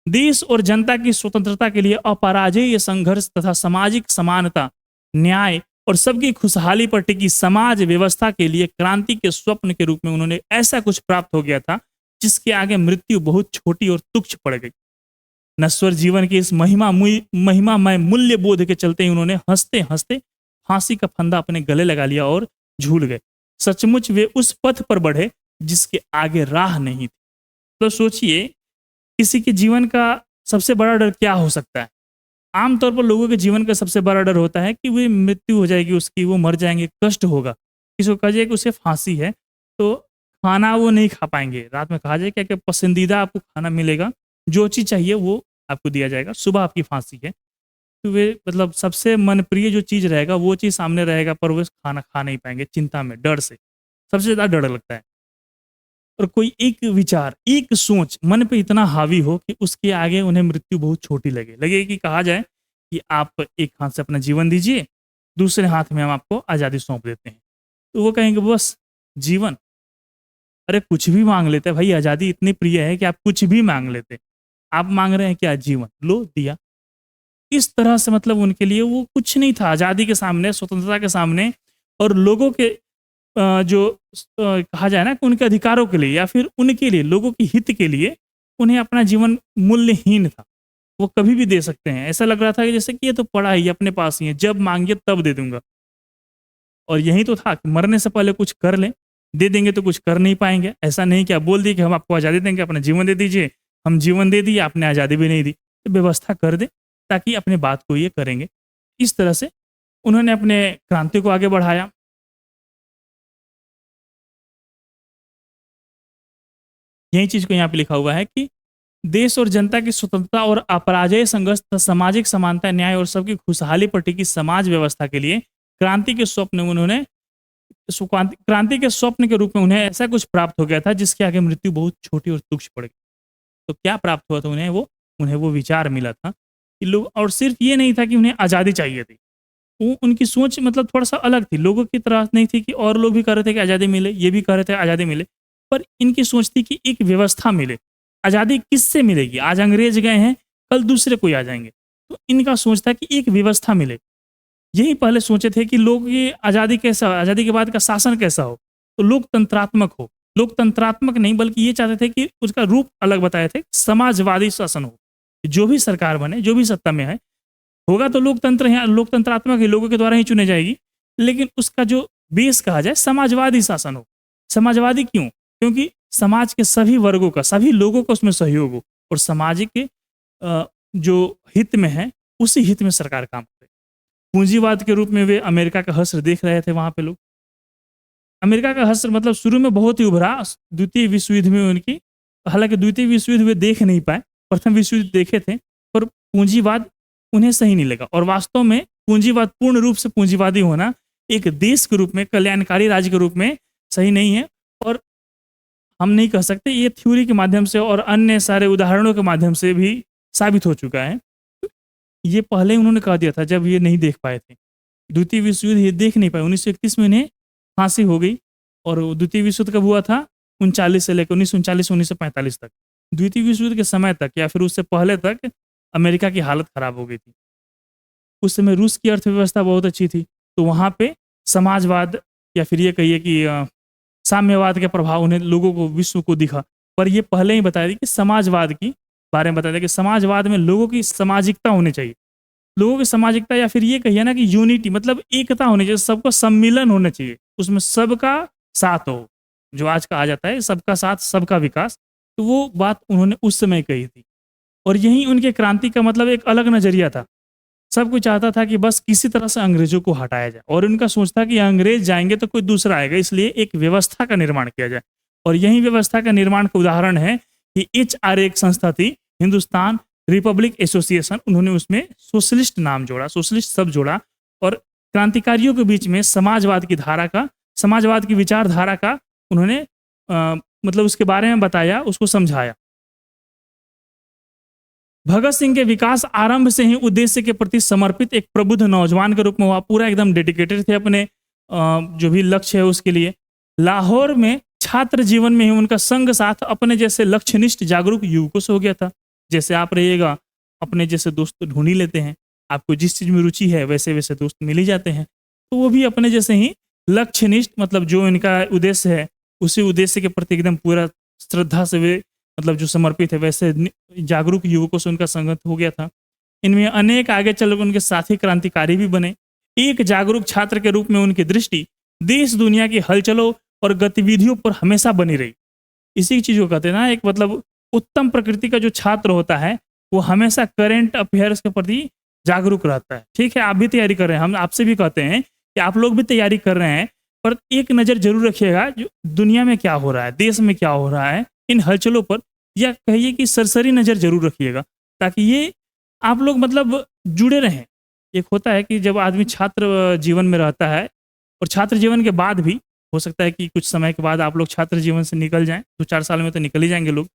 देश और जनता की स्वतंत्रता के लिए अपराजेय संघर्ष तथा सामाजिक समानता, न्याय और सबकी खुशहाली पर टिकी समाज व्यवस्था के लिए क्रांति के स्वप्न के रूप में उन्होंने ऐसा कुछ प्राप्त हो गया था जिसके आगे मृत्यु बहुत छोटी और तुच्छ पड़ गई। नश्वर जीवन के इस महिमामय मूल्य बोध के चलते ही उन्होंने हंसते हंसते फांसी का फंदा अपने गले लगा लिया और झूल गए। सचमुच वे उस पथ पर बढ़े जिसके आगे राह नहीं थी। तो सोचिए, किसी के जीवन का सबसे बड़ा डर क्या हो सकता है? आमतौर पर लोगों के जीवन का सबसे बड़ा डर होता है कि वे मृत्यु हो जाएगी उसकी, वो मर जाएंगे, कष्ट होगा। किसी को कह जाए कि उसे फांसी है, तो खाना वो नहीं खा पाएंगे। रात में कहा जाए क्या कि पसंदीदा आपको खाना मिलेगा, जो चीज़ चाहिए वो आपको दिया जाएगा। सुबह आपकी फांसी है, तो वे मतलब सबसे मनप्रिय जो चीज़ रहेगा वो चीज़ सामने रहेगा, पर वो खाना खा नहीं पाएंगे चिंता में, डर से। सबसे ज़्यादा डर लगता है। और कोई एक विचार, एक सोच मन पे इतना हावी हो कि उसके आगे उन्हें मृत्यु बहुत छोटी लगे। लगे कि कहा जाए कि आप एक हाथ से अपना जीवन दीजिए, दूसरे हाथ में हम आपको आज़ादी सौंप देते हैं। तो वो कहेंगे बस जीवन, अरे कुछ भी माँग लेते हैं भाई, आज़ादी इतनी प्रिय है कि आप कुछ भी माँग लेते। आप माँग रहे हैं क्या? जीवन, लो दिया। इस तरह से मतलब उनके लिए वो कुछ नहीं था आज़ादी के सामने, स्वतंत्रता के सामने, और लोगों के कहा जाए ना कि उनके अधिकारों के लिए या फिर उनके लिए, लोगों के हित के लिए उन्हें अपना जीवन मूल्यहीन था। वो कभी भी दे सकते हैं। ऐसा लग रहा था कि जैसे कि ये तो पड़ा ही है, अपने पास ही है, जब माँगिए तब दे दूँगा। और यही तो था कि मरने से पहले कुछ कर लें, दे देंगे तो कुछ कर नहीं पाएँगे। ऐसा नहीं कि आप बोल दिए कि हम आपको आज़ादी देंगे, अपना जीवन दे दीजिए। हम जीवन दे दिए, आपने आज़ादी भी नहीं दी। तो व्यवस्था कर दें ताकि अपनी बात को ये करेंगे। इस तरह से उन्होंने अपने क्रांति को आगे बढ़ाया। यही चीज़ को यहाँ पे लिखा हुआ है कि देश और जनता की स्वतंत्रता और अपराजेय संघर्ष तथा सामाजिक समानता, न्याय और सबकी खुशहाली पर टिकी समाज व्यवस्था के लिए क्रांति के स्वप्न उन्होंने क्रांति के स्वप्न के रूप में उन्हें ऐसा कुछ प्राप्त हो गया था जिसके आगे मृत्यु बहुत छोटी और तुच्छ पड़ गई। तो क्या प्राप्त हुआ था उन्हें वो विचार मिला था कि लोग, और सिर्फ ये नहीं था कि उन्हें आज़ादी चाहिए थी। वो उनकी सोच मतलब थोड़ा-सा अलग थी। लोगों की तरह नहीं थी कि और लोग भी कह रहे थे कि आज़ादी मिले, ये भी कह रहे थे आज़ादी मिले। पर इनकी सोच थी कि एक व्यवस्था मिले। आज़ादी किससे मिलेगी? आज अंग्रेज़ गए हैं, कल दूसरे कोई आ जाएँगे। तो इनका सोच था कि एक व्यवस्था मिले। यही पहले सोचे थे कि लोग ये आज़ादी के बाद का शासन कैसा हो? तो लोकतंत्रात्मक हो। लोकतंत्रात्मक नहीं बल्कि ये चाहते थे कि उसका रूप अलग बताए थे, समाजवादी शासन हो। जो भी सरकार बने, जो भी सत्ता में है, होगा तो लोकतंत्र है, लोकतंत्रात्मक ही, लोगों के द्वारा ही चुने जाएगी। लेकिन उसका जो बेस कहा जाए समाजवादी शासन हो। समाजवादी क्यों? क्योंकि समाज के सभी वर्गों का, सभी लोगों का उसमें सहयोग हो और सामाजिक के जो हित में है, उसी हित में सरकार काम करे। पूंजीवाद के रूप में वे अमेरिका का हश्र देख रहे थे वहाँ पे लोग। अमेरिका का हश्र मतलब शुरू में बहुत ही उभरा, द्वितीय विश्व युद्ध में उनकी, हालाँकि द्वितीय विश्व युद्ध वे देख नहीं पाए, प्रथम विश्व युद्ध देखे थे, पर पूंजीवाद उन्हें सही नहीं लगा। और वास्तव में पूंजीवाद, पूर्ण रूप से पूंजीवादी होना एक देश के रूप में, कल्याणकारी राज्य के रूप में सही नहीं है। और हम नहीं कह सकते, ये थ्योरी के माध्यम से और अन्य सारे उदाहरणों के माध्यम से भी साबित हो चुका है। ये पहले उन्होंने कह दिया था जब ये नहीं देख पाए थे। द्वितीय विश्व युद्ध ये देख नहीं पाए। 1931 में इन्हें फांसी हो गई। और द्वितीय विश्व युद्ध कब हुआ था? 39 से लेकर 1939 1945 तक। द्वितीय विश्व युद्ध के समय तक या फिर उससे पहले तक अमेरिका की हालत खराब हो गई थी। उस समय रूस की अर्थव्यवस्था बहुत अच्छी थी, तो वहाँ पे समाजवाद या फिर ये कहिए कि साम्यवाद के प्रभाव उन्हें, लोगों को, विश्व को दिखा। पर ये पहले ही बताया कि समाजवाद की बारे में बताया था कि समाजवाद में लोगों की सामाजिकता होनी चाहिए। लोगों की सामाजिकता या फिर ये कहिए ना कि यूनिटी, मतलब एकता होनी चाहिए, सबका सम्मिलन होना चाहिए, उसमें सबका साथ हो। जो आज का आ जाता है सबका साथ सबका विकास, तो वो बात उन्होंने उस समय कही थी। और यही उनके क्रांति का मतलब एक अलग नज़रिया था। सब कोई चाहता था कि बस किसी तरह से अंग्रेज़ों को हटाया जाए, और उनका सोच था कि अंग्रेज़ जाएँगे तो कोई दूसरा आएगा, इसलिए एक व्यवस्था का निर्माण किया जाए। और यही व्यवस्था का निर्माण का उदाहरण है कि HRA एक संस्था थी, हिंदुस्तान रिपब्लिक एसोसिएशन। उन्होंने उसमें सोशलिस्ट नाम जोड़ा, सोशलिस्ट शब्द जोड़ा, और क्रांतिकारियों के बीच में समाजवाद की धारा का, समाजवाद की विचारधारा का उन्होंने मतलब उसके बारे में बताया, उसको समझाया। भगत सिंह के विकास आरंभ से ही उद्देश्य के प्रति समर्पित एक प्रबुद्ध नौजवान के रूप में हुआ, पूरा एकदम डेडिकेटेड थे अपने जो भी लक्ष्य है उसके लिए। लाहौर में छात्र जीवन में ही उनका संग साथ अपने जैसे लक्ष्यनिष्ठ जागरूक युवकों से हो गया था। जैसे आप रहिएगा, अपने जैसे दोस्त ढूंढ ही लेते हैं, आपको जिस चीज़ में रुचि है वैसे वैसे दोस्त मिल ही जाते हैं। तो वो भी अपने जैसे ही लक्ष्यनिष्ठ, मतलब जो इनका उद्देश्य है उसी उद्देश्य के प्रति एकदम पूरा श्रद्धा से वे मतलब जो समर्पित है, वैसे जागरूक युवकों से उनका संगत हो गया था। इनमें अनेक आगे चलकर उनके साथी क्रांतिकारी भी बने। एक जागरूक छात्र के रूप में उनकी दृष्टि देश दुनिया की हलचलों और गतिविधियों पर हमेशा बनी रही। इसी चीज़ को कहते हैं ना, एक मतलब उत्तम प्रकृति का जो छात्र होता है वो हमेशा करेंट अफेयर्स के प्रति जागरूक रहता है। ठीक है, आप भी तैयारी कर रहे हैं, हम आपसे भी कहते हैं कि आप लोग भी तैयारी कर रहे हैं, पर एक नज़र ज़रूर रखिएगा जो दुनिया में क्या हो रहा है, देश में क्या हो रहा है, इन हलचलों पर, या कहिए कि सरसरी नज़र ज़रूर रखिएगा, ताकि ये आप लोग मतलब जुड़े रहें। एक होता है कि जब आदमी छात्र जीवन में रहता है, और छात्र जीवन के बाद भी हो सकता है कि कुछ समय के बाद आप लोग छात्र जीवन से निकल जाएँ, 2-4 साल में तो निकल ही जाएँगे लोग।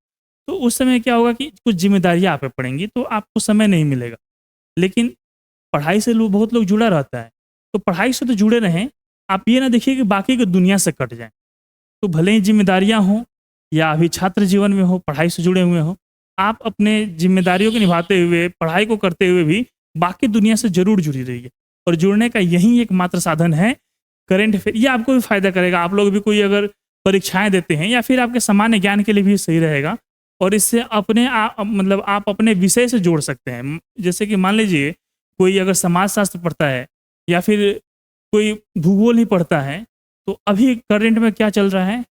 तो उस समय क्या होगा कि कुछ ज़िम्मेदारियाँ आप पे पड़ेंगी, तो आपको समय नहीं मिलेगा। लेकिन पढ़ाई से बहुत लोग जुड़ा रहता है, तो पढ़ाई से तो जुड़े रहें, आप ये ना देखिए कि बाकी की दुनिया से कट जाएँ। तो भले ही ज़िम्मेदारियाँ हों, या अभी छात्र जीवन में हो, पढ़ाई से जुड़े हुए हों, आप अपने ज़िम्मेदारियों को निभाते हुए, पढ़ाई को करते हुए भी बाकी दुनिया से ज़रूर जुड़ी रहिए। और जुड़ने का यही एकमात्र साधन है करंट अफेयर। ये आपको भी फ़ायदा करेगा, आप लोग भी कोई अगर परीक्षाएँ देते हैं, या फिर आपके सामान्य ज्ञान के लिए भी सही रहेगा। और इससे अपने मतलब आप अपने विषय से जोड़ सकते हैं। जैसे कि मान लीजिए कोई अगर समाजशास्त्र पढ़ता है, या फिर कोई भूगोल ही पढ़ता है, तो अभी करंट में क्या चल रहा है?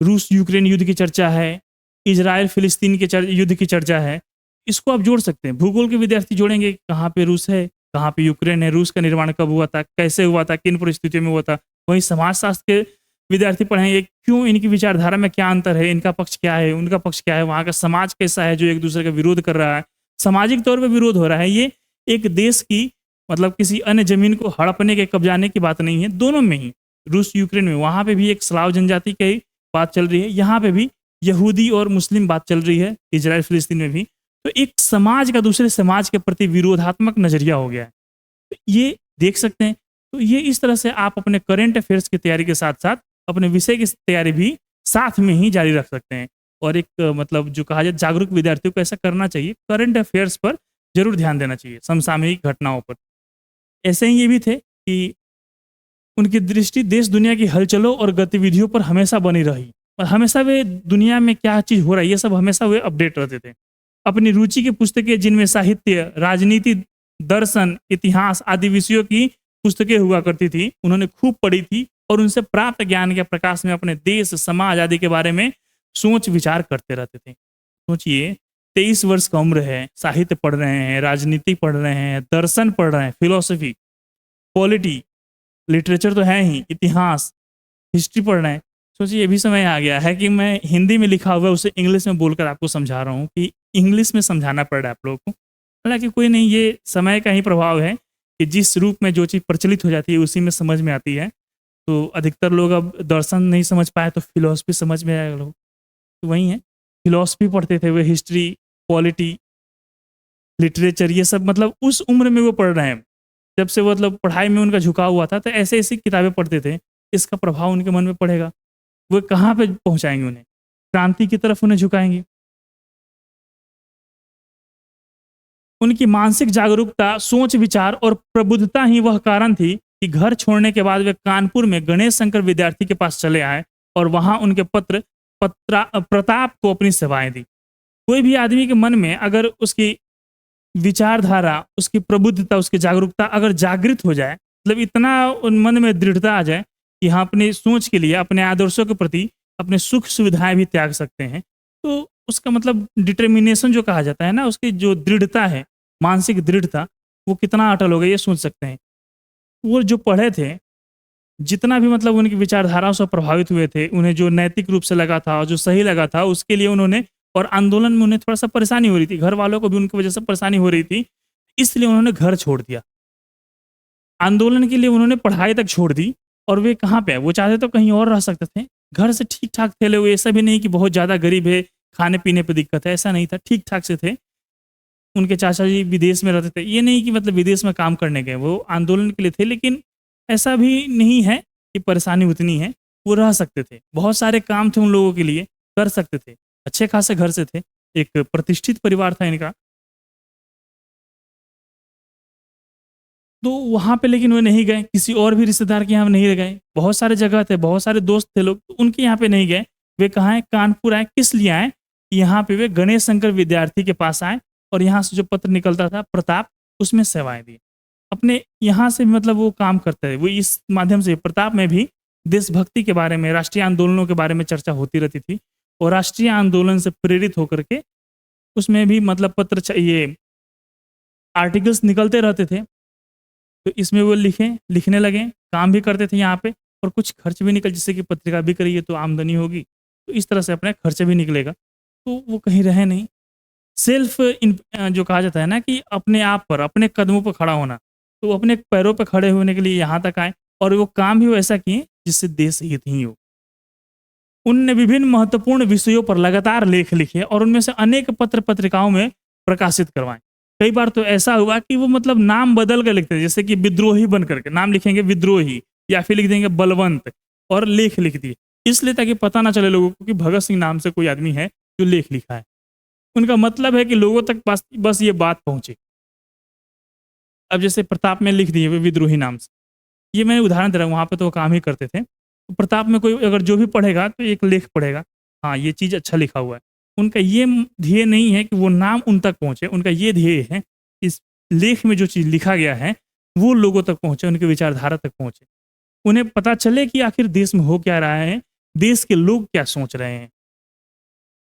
रूस यूक्रेन युद्ध की चर्चा है, इज़राइल फिलिस्तीन के युद्ध की चर्चा है। इसको आप जोड़ सकते हैं। भूगोल के विद्यार्थी जोड़ेंगे, कहाँ पे रूस है, कहाँ पे यूक्रेन है, रूस का निर्माण कब हुआ था, कैसे हुआ था, किन परिस्थितियों में हुआ था। वहीं समाजशास्त्र के विद्यार्थी पढ़ेंगे, क्यों इनकी विचारधारा में क्या अंतर है, इनका पक्ष क्या है, उनका पक्ष क्या है, वहाँ का समाज कैसा है जो एक दूसरे का विरोध कर रहा है, सामाजिक तौर पे विरोध हो रहा है। ये एक देश की मतलब किसी अन्य ज़मीन को हड़पने के कब्जाने की बात नहीं है, दोनों में ही, रूस यूक्रेन में, वहाँ पे भी एक स्लाव जनजाति की बात चल रही है, यहाँ पे भी यहूदी और मुस्लिम बात चल रही है, इज़राइल फिलिस्तीन में भी। तो एक समाज का दूसरे समाज के प्रति विरोधात्मक नज़रिया हो गया है। तो ये देख सकते हैं। तो ये इस तरह से आप अपने करंट अफेयर्स की तैयारी के साथ-साथ अपने विषय की तैयारी भी साथ में ही जारी रख सकते हैं। और एक मतलब जो कहा जाए जागरूक विद्यार्थियों को ऐसा करना चाहिए, करंट अफेयर्स पर ज़रूर ध्यान देना चाहिए, समसामयिक घटनाओं पर। ऐसे ही ये भी थे कि उनकी दृष्टि देश दुनिया की हलचलों और गतिविधियों पर हमेशा बनी रही, और हमेशा वे दुनिया में क्या चीज़ हो रहा है, ये सब हमेशा वे अपडेट रहते थे। अपनी रुचि की पुस्तकें जिनमें साहित्य, राजनीति, दर्शन, इतिहास आदि विषयों की पुस्तकें हुआ करती थी, उन्होंने खूब पढ़ी थी, और उनसे प्राप्त ज्ञान के प्रकाश में अपने देश, समाज आदि के बारे में सोच विचार करते रहते थे। सोचिए, 23 वर्ष का उम्र है, साहित्य पढ़ रहे हैं, राजनीति पढ़ रहे हैं, दर्शन पढ़ रहे हैं, फिलॉसफी, पॉलिटी, लिटरेचर तो है ही, इतिहास, हिस्ट्री पढ़ रहे हैं। सोचिए, ये भी समय आ गया है कि मैं हिंदी में लिखा हुआ है उसे इंग्लिश में बोलकर आपको समझा रहा हूँ, कि इंग्लिश में समझाना पड़ रहा है आप लोगों को। हालाँकि कोई नहीं, ये समय का ही प्रभाव है कि जिस रूप में जो चीज़ प्रचलित हो जाती है उसी में समझ में आती है। तो अधिकतर लोग अब दर्शन नहीं समझ पाए तो फिलॉसफी समझ में आएगा लोग। तो वही है, फिलॉसफी पढ़ते थे वे, हिस्ट्री, पॉलिटी, लिटरेचर, ये सब मतलब उस उम्र में वो पढ़ रहे हैं। जब से वो मतलब पढ़ाई में उनका झुकाव हुआ था, तो ऐसी-ऐसी किताबें पढ़ते थे, इसका प्रभाव उनके मन में पड़ेगा। वो कहाँ पे पहुँचाएँगे उन्हें? क्रांति की तरफ उन्हें झुकाएँगे। उनकी मानसिक जागरूकता, सोच विचार और प्रबुद्धता ही वह कारण थी कि घर छोड़ने के बाद वे कानपुर में गणेश शंकर विद्यार्थी के पास चले आए, और वहाँ उनके प्रताप को अपनी सेवाएँ दी। कोई भी आदमी के मन में अगर उसकी विचारधारा, उसकी प्रबुद्धता, उसकी जागरूकता अगर जागृत हो जाए, मतलब इतना उन मन में दृढ़ता आ जाए कि हाँ, अपनी सोच के लिए, अपने आदर्शों के प्रति अपने सुख सुविधाएँ भी त्याग सकते हैं, तो उसका मतलब डिटर्मिनेशन जो कहा जाता है ना, उसकी जो दृढ़ता है, मानसिक दृढ़ता, वो कितना अटल होगा ये सोच सकते हैं। वो जो पढ़े थे, जितना भी मतलब उनकी विचारधाराओं से प्रभावित हुए थे, उन्हें जो नैतिक रूप से लगा था और जो सही लगा था, उसके लिए उन्होंने, और आंदोलन में उन्हें थोड़ा-सा परेशानी हो रही थी, घर वालों को भी उनकी वजह से परेशानी हो रही थी, इसलिए उन्होंने घर छोड़ दिया। आंदोलन के लिए उन्होंने पढ़ाई तक छोड़ दी, और वे कहाँ पे? वो चाहते तो कहीं और रह सकते थे। घर से ठीक-ठाक थे लोग, ऐसा भी नहीं कि बहुत ज़्यादा गरीब है, खाने-पीने पे दिक्कत है, ऐसा नहीं था, ठीक-ठाक से थे। उनके चाचा जी विदेश में रहते थे। ये नहीं कि मतलब विदेश में काम करने गए, वो आंदोलन के लिए थे, लेकिन ऐसा भी नहीं है कि परेशानी उतनी है, वो रह सकते थे। बहुत सारे काम थे उन लोगों के लिए, कर सकते थे। अच्छे खासे घर से थे, एक प्रतिष्ठित परिवार था इनका। तो वहाँ पे लेकिन वो नहीं गए, किसी और भी रिश्तेदार के यहाँ नहीं गए। बहुत सारे जगह थे, बहुत सारे दोस्त थे लोग, तो उनके यहाँ पे नहीं गए। वे कहाँ आए? कानपुर आए। किस लिए आए? यहाँ पे वे गणेश शंकर विद्यार्थी के पास आए, और यहाँ से जो पत्र निकलता था प्रताप, उसमें सेवाएँ दी। अपने यहाँ से मतलब वो काम करते थे। वो इस माध्यम से प्रताप में भी देशभक्ति के बारे में, राष्ट्रीय आंदोलनों के बारे में चर्चा होती रहती थी, और राष्ट्रीय आंदोलन से प्रेरित होकर के उसमें भी मतलब ये आर्टिकल्स निकलते रहते थे। तो इसमें वो लिखने लगे, काम भी करते थे यहाँ पे, और कुछ खर्च भी निकल, जैसे कि पत्रिका बिक रही है तो आमदनी होगी, तो इस तरह से अपना खर्च भी निकलेगा, तो वो कहीं रहे नहीं। जो कहा जाता है ना कि अपने आप पर, अपने कदमों पर खड़ा होना, तो वो अपने पैरों पे खड़े होने के लिए यहाँ तक आए और वो काम भी वैसा किए जिससे देश हित ही हो। उनने विभिन्न महत्वपूर्ण विषयों पर लगातार लेख लिखे और उनमें से अनेक पत्र पत्रिकाओं में प्रकाशित करवाए। कई बार तो ऐसा हुआ कि वो मतलब नाम बदल कर लिखते थे, जैसे कि विद्रोही बन करके नाम लिखेंगे विद्रोही, या फिर लिख देंगे बलवंत, और लेख लिख दिए, इसलिए ताकि पता ना चले लोगों को कि भगत सिंह नाम से कोई आदमी है जो लेख लिखा है। उनका मतलब है कि लोगों तक बस ये बात पहुंचे। अब जैसे प्रताप में लिख दिए वे विद्रोही नाम से, ये मैं उदाहरण दे रहा हूँ, वहाँ पे तो वो काम ही करते थे। तो प्रताप में कोई अगर जो भी पढ़ेगा तो एक लेख पढ़ेगा, हाँ ये चीज़ अच्छा लिखा हुआ है। उनका ये ध्येय नहीं है कि वो नाम उन तक पहुँचे, उनका ये ध्येय है इस लेख में जो चीज़ लिखा गया है वो लोगों तक पहुँचे, उनकी विचारधारा तक पहुँचे। उन्हें पता चले कि आखिर देश में हो क्या रहा है, देश के लोग क्या सोच रहे हैं।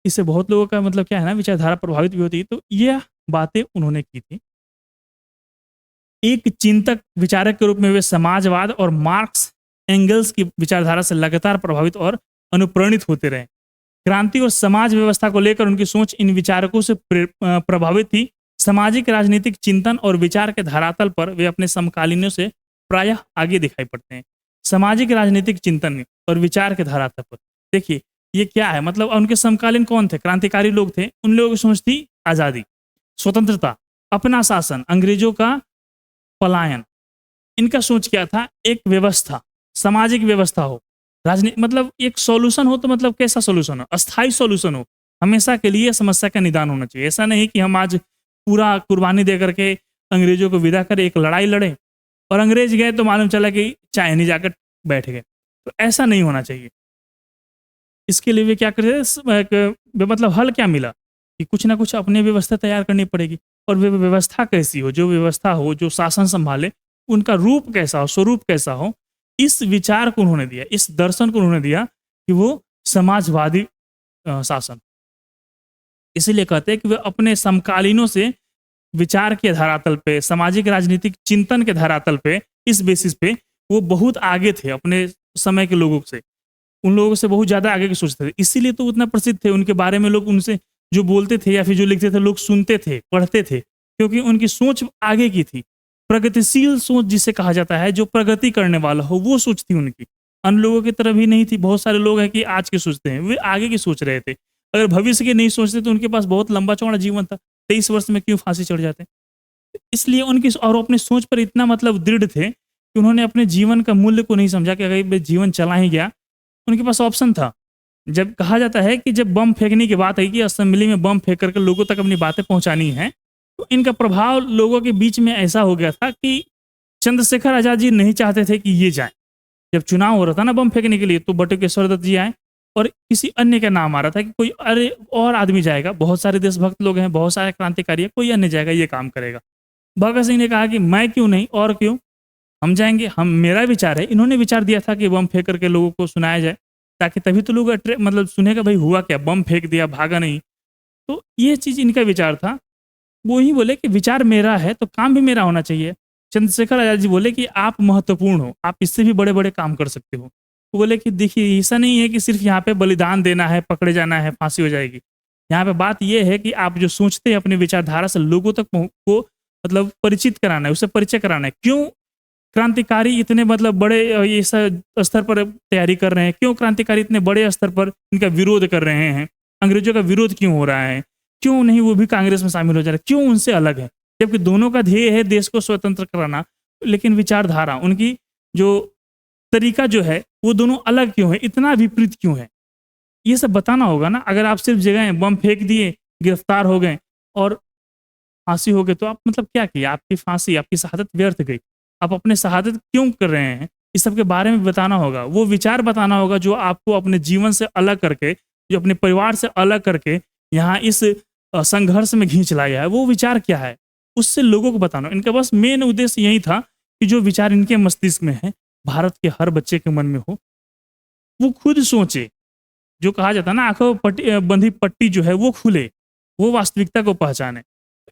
इससे बहुत लोगों का मतलब क्या है ना, विचारधारा प्रभावित भी होती है। तो यह बातें उन्होंने की थी। एक चिंतक विचारक के रूप में वे समाजवाद और मार्क्स एंगल्स की विचारधारा से लगातार प्रभावित और अनुप्राणित होते रहे। क्रांति और समाज व्यवस्था को लेकर उनकी सोच इन विचारकों से प्रभावित थी। सामाजिक राजनीतिक चिंतन और विचार के धरातल पर वे अपने समकालीनों से प्रायः आगे दिखाई पड़ते हैं। सामाजिक राजनीतिक चिंतन और विचार के धरातल पर देखिए ये क्या है, मतलब उनके समकालीन कौन थे, क्रांतिकारी लोग थे। उन लोगों की सोच थी आज़ादी, स्वतंत्रता, अपना शासन, अंग्रेजों का पलायन। इनका सोच क्या था, एक व्यवस्था, सामाजिक व्यवस्था हो, राजनीति मतलब एक सॉल्यूशन हो, तो मतलब कैसा सॉल्यूशन हो, अस्थाई सॉल्यूशन हो, हमेशा के लिए समस्या का निदान होना चाहिए। ऐसा नहीं कि हम आज पूरा कुर्बानी दे करके अंग्रेजों को विदा करें, एक लड़ाई लड़े और अंग्रेज गए तो मालूम चला कि चाइनीज जाकर बैठ गए, तो ऐसा नहीं होना चाहिए। इसके लिए वे क्या करते, मतलब हल क्या मिला कि कुछ ना कुछ अपनी व्यवस्था तैयार करनी पड़ेगी। और वे व्यवस्था कैसी हो, जो व्यवस्था हो, जो शासन संभाले, उनका रूप कैसा हो, स्वरूप कैसा हो, इस विचार को उन्होंने दिया, इस दर्शन को उन्होंने दिया कि वो समाजवादी शासन। इसीलिए कहते हैं कि वे अपने समकालीनों से विचार के धरातल पे, सामाजिक राजनीतिक चिंतन के धरातल पे, इस बेसिस पे वो बहुत आगे थे अपने समय के लोगों से। उन लोगों से बहुत ज़्यादा आगे की सोचते थे, इसीलिए तो उतना प्रसिद्ध थे। उनके बारे में लोग उनसे जो बोलते थे या फिर जो लिखते थे लोग सुनते थे, पढ़ते थे, क्योंकि उनकी सोच आगे की थी। प्रगतिशील सोच जिसे कहा जाता है, जो प्रगति करने वाला हो, वो सोच थी उनकी। अन्य लोगों की तरह भी नहीं थी। बहुत सारे लोग हैं कि आज के सोचते हैं, वे आगे की सोच रहे थे। अगर भविष्य के नहीं सोचते तो उनके पास बहुत लंबा चौड़ा जीवन था, 23 वर्ष में क्यों फांसी चढ़ जाते। इसलिए उनकी और अपनी सोच पर इतना मतलब दृढ़ थे कि उन्होंने अपने जीवन का मूल्य को नहीं समझा कि अगर जीवन चला ही गया, उनके पास ऑप्शन था। जब कहा जाता है कि जब बम फेंकने की बात आई कि असेंबली में बम फेंक करके लोगों तक अपनी बातें पहुंचानी है, तो इनका प्रभाव लोगों के बीच में ऐसा हो गया था कि चंद्रशेखर आजाद जी नहीं चाहते थे कि ये जाए। जब चुनाव हो रहा था ना बम फेंकने के लिए, तो बटुकेश्वर दत्त जी आए और किसी अन्य का नाम आ रहा था कि कोई अरे और आदमी जाएगा, बहुत सारे देशभक्त लोग हैं, बहुत सारे क्रांतिकारी है, कोई अन्य जाएगा, ये काम करेगा। भगत सिंह ने कहा कि मैं क्यों नहीं, और क्यों, हम जाएंगे, हम मेरा विचार है। इन्होंने विचार दिया था कि बम फेंक करके लोगों को सुनाया जाए, ताकि तभी तो लोग मतलब सुनेगा भाई हुआ क्या, बम फेंक दिया, भागा नहीं। तो ये चीज़ इनका विचार था। वो ही बोले कि विचार मेरा है तो काम भी मेरा होना चाहिए। चंद्रशेखर आजाद जी बोले कि आप महत्वपूर्ण हो, आप इससे भी बड़े बड़े काम कर सकते हो। वो बोले कि देखिए ऐसा नहीं है कि सिर्फ यहाँ पे बलिदान देना है, पकड़े जाना है, फांसी हो जाएगी। यहाँ पे बात यह है कि आप जो सोचते हैं अपनी विचारधारा से लोगों तक को मतलब परिचित कराना है, उससे परिचय कराना है। क्यों क्रांतिकारी इतने मतलब बड़े ये स्तर पर तैयारी कर रहे हैं, क्यों क्रांतिकारी इतने बड़े स्तर पर इनका विरोध कर रहे हैं, अंग्रेजों का विरोध क्यों हो रहा है, क्यों नहीं वो भी कांग्रेस में शामिल हो जा रहे, क्यों उनसे अलग है, जबकि दोनों का ध्येय है देश को स्वतंत्र कराना। लेकिन विचारधारा उनकी जो तरीका जो है वो दोनों अलग क्यों है, इतना विपरीत क्यों है, ये सब बताना होगा ना। अगर आप सिर्फ जगह बम फेंक दिए, गिरफ्तार हो गए और फांसी हो गई, तो आप मतलब क्या किया, आपकी फांसी, आपकी शहादत व्यर्थ गई। आप अपने शहादत क्यों कर रहे हैं, इस सब के बारे में बताना होगा। वो विचार बताना होगा जो आपको अपने जीवन से अलग करके, जो अपने परिवार से अलग करके यहाँ इस संघर्ष में खींच लाया है, वो विचार क्या है, उससे लोगों को बताना। इनका बस मेन उद्देश्य यही था कि जो विचार इनके मस्तिष्क में है, भारत के हर बच्चे के मन में हो, वो खुद सोचे। जो कहा जाता है ना, आंखों बंधी पट्टी जो है वो खुले, वो वास्तविकता को पहचाने।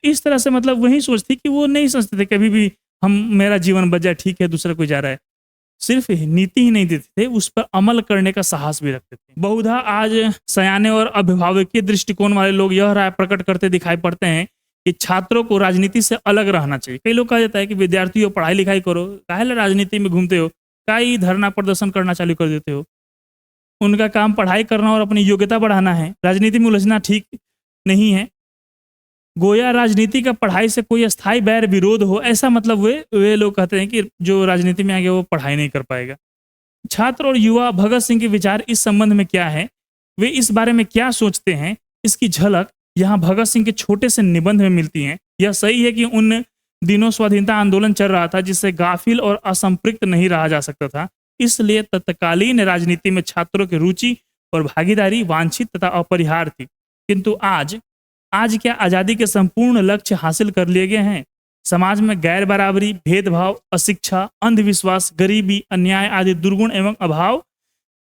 इस तरह से मतलब वही सोच थी कि वो नहीं सोचते थे कभी भी हम मेरा जीवन बच जाए, ठीक है दूसरा कोई जा रहा है। सिर्फ नीति ही नहीं देते थे, उस पर अमल करने का साहस भी रखते थे। बहुधा आज सयाने और अभिभावकीय दृष्टिकोण वाले लोग यह राय प्रकट करते दिखाई पड़ते हैं कि छात्रों को राजनीति से अलग रहना चाहिए। कई लोग कहा जाता है कि विद्यार्थियों पढ़ाई लिखाई करो, काहे राजनीति में घूमते हो, काहे धरना प्रदर्शन करना चालू कर देते हो। उनका काम पढ़ाई करना और अपनी योग्यता बढ़ाना है, राजनीति में उलझना ठीक नहीं है। गोया राजनीति का पढ़ाई से कोई स्थायी बैर विरोध हो, ऐसा मतलब वे लोग कहते हैं कि जो राजनीति में आ गया वो पढ़ाई नहीं कर पाएगा। छात्र और युवा भगत सिंह के विचार इस संबंध में क्या है, वे इस बारे में क्या सोचते हैं, इसकी झलक यहाँ भगत सिंह के छोटे से निबंध में मिलती है। यह सही है कि उन दिनों स्वाधीनता आंदोलन चल रहा था जिससे गाफिल और असंपृक्त नहीं रहा जा सकता था, इसलिए तत्कालीन राजनीति में छात्रों की रुचि और भागीदारी वांछित तथा अपरिहार्य थी। किंतु आज क्या आजादी के संपूर्ण लक्ष्य हासिल कर लिए गए हैं? समाज में गैर बराबरी, भेदभाव, अशिक्षा, अंधविश्वास, गरीबी, अन्याय आदि दुर्गुण एवं अभाव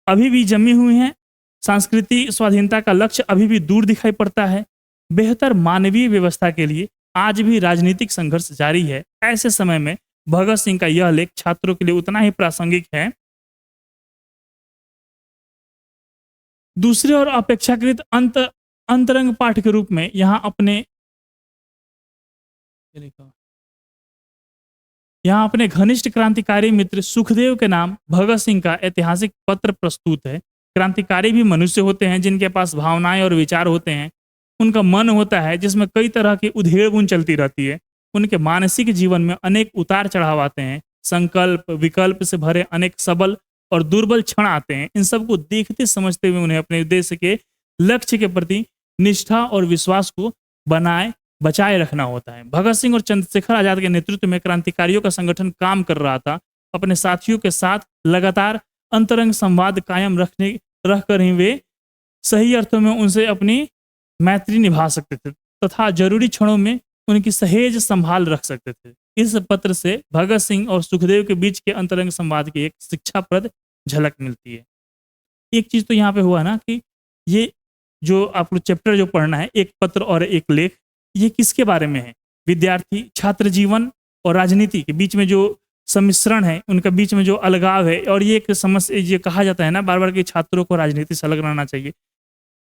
अभी भी जमी हुई हैं। सांस्कृतिक स्वाधीनता का लक्ष्य अभी भी दूर दिखाई पड़ता है। बेहतर मानवीय व्यवस्था के लिए आज भी राजनीतिक संघर्ष जारी है। ऐसे समय में भगत सिंह का यह लेख छात्रों के लिए उतना ही प्रासंगिक है। दूसरे और अपेक्षाकृत अंतरंग पाठ के रूप में यहाँ अपने घनिष्ठ क्रांतिकारी मित्र सुखदेव के नाम भगत सिंह का ऐतिहासिक पत्र प्रस्तुत है। क्रांतिकारी भी मनुष्य होते हैं जिनके पास भावनाएं और विचार होते हैं। उनका मन होता है जिसमें कई तरह की उधेड़-बुन चलती रहती है। उनके मानसिक जीवन में अनेक उतार चढ़ाव आते हैं। संकल्प विकल्प से भरे अनेक सबल और दुर्बल क्षण आते हैं। इन सबको देखते समझते हुए उन्हें अपने उद्देश्य के लक्ष्य के प्रति निष्ठा और विश्वास को बचाए रखना होता है। भगत सिंह और चंद्रशेखर आजाद के नेतृत्व में क्रांतिकारियों का संगठन काम कर रहा था। अपने साथियों के साथ लगातार अंतरंग संवाद कायम रखकर ही वे सही अर्थों में उनसे अपनी मैत्री निभा सकते थे तथा जरूरी क्षणों में उनकी सहेज संभाल रख सकते थे। इस पत्र से भगत सिंह और सुखदेव के बीच के अंतरंग संवाद की एक शिक्षाप्रद झलक मिलती है। एक चीज तो यहाँ पे हुआ ना कि ये जो आपको चैप्टर जो पढ़ना है, एक पत्र और एक लेख, ये किसके बारे में है? विद्यार्थी, छात्र जीवन और राजनीति के बीच में जो सम्मिश्रण है, उनका बीच में जो अलगाव है, और ये एक समस्या, ये कहा जाता है ना बार बार कि छात्रों को राजनीति से अलग रहना चाहिए।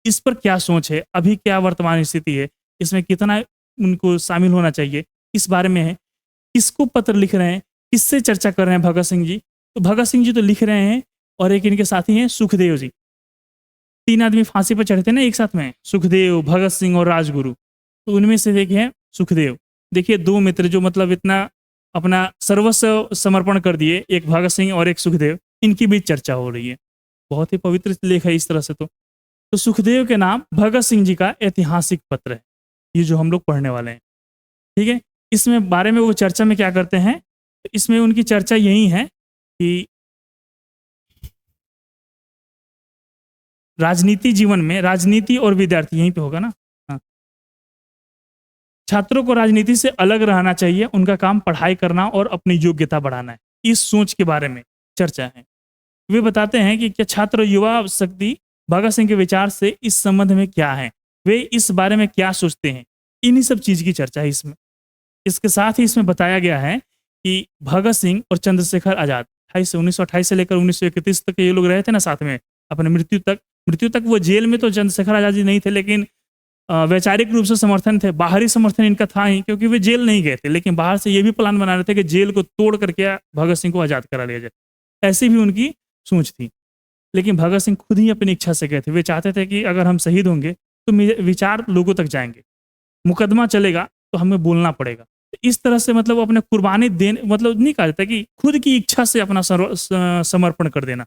इस पर क्या सोच है, अभी क्या वर्तमान स्थिति है, इसमें कितना उनको शामिल होना चाहिए, इस बारे में है। किसको पत्र लिख रहे हैं, किससे चर्चा कर रहे हैं भगत सिंह जी? तो भगत सिंह जी तो लिख रहे हैं और एक इनके साथी हैं सुखदेव जी। 3 आदमी फांसी पर चढ़े थे ना एक साथ में, सुखदेव, भगत सिंह और राजगुरु। तो उनमें से एक है सुखदेव। देखिए 2 मित्र जो मतलब इतना अपना सर्वस्व समर्पण कर दिए, एक भगत सिंह और एक सुखदेव, इनकी भी चर्चा हो रही है। बहुत ही पवित्र लेख है इस तरह से। तो सुखदेव के नाम भगत सिंह जी का ऐतिहासिक पत्र है, ये जो हम लोग पढ़ने वाले हैं, ठीक है। इसमें बारे में वो चर्चा में क्या करते हैं, इसमें उनकी चर्चा यही है कि राजनीति जीवन में, राजनीति और विद्यार्थी, यहीं पे होगा ना, हाँ। छात्रों को राजनीति से अलग रहना चाहिए, उनका काम पढ़ाई करना और अपनी योग्यता बढ़ाना है। इस सोच के बारे में चर्चा है। वे बताते हैं कि क्या छात्र युवा शक्ति भगत सिंह के विचार से इस संबंध में क्या है, वे इस बारे में क्या सोचते हैं, इन्हीं सब चीज की चर्चा है इसमें। इसके साथ ही इसमें बताया गया है कि भगत सिंह और चंद्रशेखर आजाद 1928 से लेकर 1931 तक ये लोग रहे थे ना साथ में, अपने मृत्यु तक वो जेल में तो चंद्रशेखर आजाद जी नहीं थे, लेकिन वैचारिक रूप से समर्थन थे, बाहरी समर्थन इनका था ही, क्योंकि वे जेल नहीं गए थे, लेकिन बाहर से ये भी प्लान बना रहे थे कि जेल को तोड़ करके भगत सिंह को आजाद करा लिया जाए। ऐसी भी उनकी सोच थी। लेकिन भगत सिंह खुद ही अपनी इच्छा से गए थे। वे चाहते थे कि अगर हम शहीद होंगे तो विचार लोगों तक जाएंगे, मुकदमा चलेगा तो हमें बोलना पड़ेगा। इस तरह से मतलब अपने कुर्बानी देने, मतलब नहीं कहा जाता कि खुद की इच्छा से अपना समर्पण कर देना,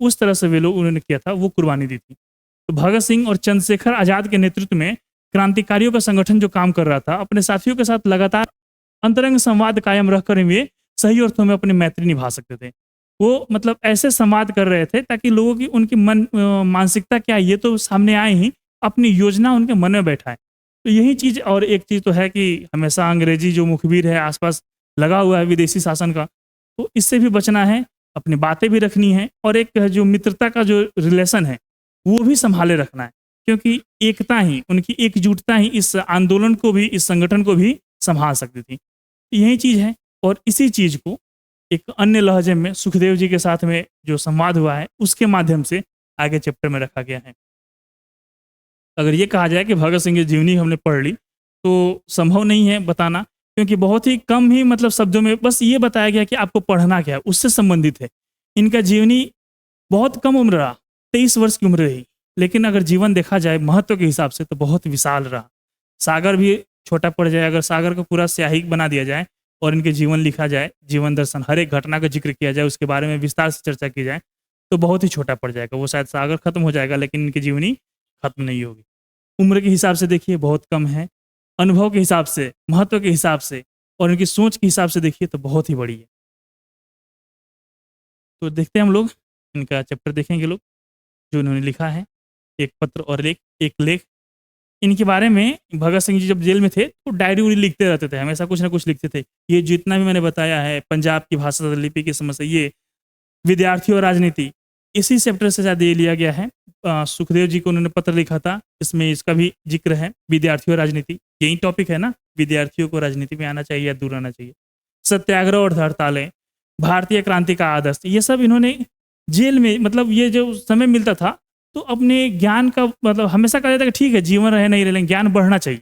उस तरह से वे लोग उन्होंने किया था, वो कुर्बानी दी थी। तो भगत सिंह और चंद्रशेखर आजाद के नेतृत्व में क्रांतिकारियों का संगठन जो काम कर रहा था, अपने साथियों के साथ लगातार अंतरंग संवाद कायम रखकर वे सही अर्थों में अपनी मैत्री निभा सकते थे। वो मतलब ऐसे संवाद कर रहे थे ताकि लोगों की उनकी मानसिकता क्या है ये तो सामने आए ही, अपनी योजना उनके मन में बैठाए। तो यही चीज, और एक चीज तो है कि हमेशा अंग्रेजी जो मुखबिर है आसपास लगा हुआ है विदेशी शासन का, तो इससे भी बचना है, अपनी बातें भी रखनी है, और एक जो मित्रता का जो रिलेशन है वो भी संभाले रखना है, क्योंकि एकता ही, उनकी एकजुटता ही इस आंदोलन को भी, इस संगठन को भी संभाल सकती थी। यही चीज है, और इसी चीज को एक अन्य लहजे में सुखदेव जी के साथ में जो संवाद हुआ है उसके माध्यम से आगे चैप्टर में रखा गया है। अगर ये कहा जाए कि भगत सिंह की जीवनी हमने पढ़ ली तो संभव नहीं है बताना, क्योंकि बहुत ही कम ही मतलब शब्दों में बस ये बताया गया कि आपको पढ़ना क्या है, उससे संबंधित है। इनका जीवनी बहुत कम उम्र रहा, 23 वर्ष की उम्र रही, लेकिन अगर जीवन देखा जाए महत्व के हिसाब से तो बहुत विशाल रहा। सागर भी छोटा पड़ जाए, अगर सागर को पूरा स्याही बना दिया जाए और इनके जीवन लिखा जाए, जीवन दर्शन हर एक घटना का जिक्र किया जाए, उसके बारे में विस्तार से चर्चा की जाए तो बहुत ही छोटा पड़ जाएगा। वो शायद सागर खत्म हो जाएगा लेकिन इनकी जीवनी खत्म नहीं होगी। उम्र के हिसाब से देखिए बहुत कम है, अनुभव के हिसाब से, महत्व के हिसाब से और इनकी सोच के हिसाब से देखिए तो बहुत ही बड़ी है। तो देखते हैं हम लोग इनका चैप्टर देखेंगे लोग जो इन्होंने लिखा है, एक पत्र और एक लेख। इनके बारे में भगत सिंह जी जब जेल में थे तो डायरी उरी लिखते रहते थे, हमेशा कुछ ना कुछ लिखते थे। ये जितना भी मैंने बताया है, पंजाब की भाषा लिपि की समस्या, ये विद्यार्थी और राजनीति, इसी चैप्टर से शायद ये लिया गया है। सुखदेव जी को उन्होंने पत्र लिखा था, इसमें इसका भी जिक्र है, विद्यार्थी और राजनीति, यही टॉपिक है ना, विद्यार्थियों को राजनीति में आना चाहिए या दूर आना चाहिए। सत्याग्रह और हड़तालें, भारतीय क्रांति का आदर्श, ये सब इन्होंने जेल में, मतलब ये जो समय मिलता था तो अपने ज्ञान का, मतलब हमेशा कहा जाता है कि ठीक है जीवन रहे नहीं रहे लेकिन ज्ञान बढ़ना चाहिए,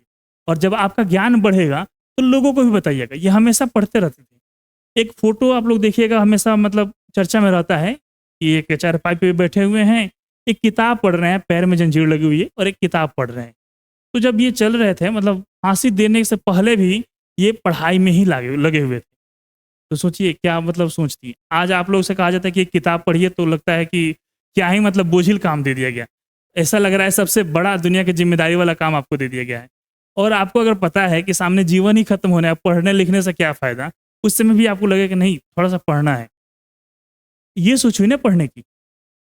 और जब आपका ज्ञान बढ़ेगा तो लोगों को भी बताइएगा। ये हमेशा पढ़ते रहते थे। एक फोटो आप लोग देखिएगा, हमेशा मतलब चर्चा में रहता है कि एक चारपाई पे बैठे हुए हैं, एक किताब पढ़ रहे हैं, पैर में जंजीर लगी हुई है और एक किताब पढ़ रहे हैं। तो जब ये चल रहे थे, मतलब फांसी देने से पहले भी ये पढ़ाई में ही लगे हुए थे। तो सोचिए क्या मतलब सोचती है। आज आप लोग से कहा जाता है कि एक किताब पढ़िए तो लगता है कि क्या ही मतलब बोझिल काम दे दिया गया, ऐसा लग रहा है सबसे बड़ा दुनिया की जिम्मेदारी वाला काम आपको दे दिया गया है। और आपको अगर पता है कि सामने जीवन ही खत्म होना है, पढ़ने लिखने से क्या फ़ायदा, उस समय भी आपको लगे कि नहीं थोड़ा सा पढ़ना है। ये सोचिए ना, पढ़ने की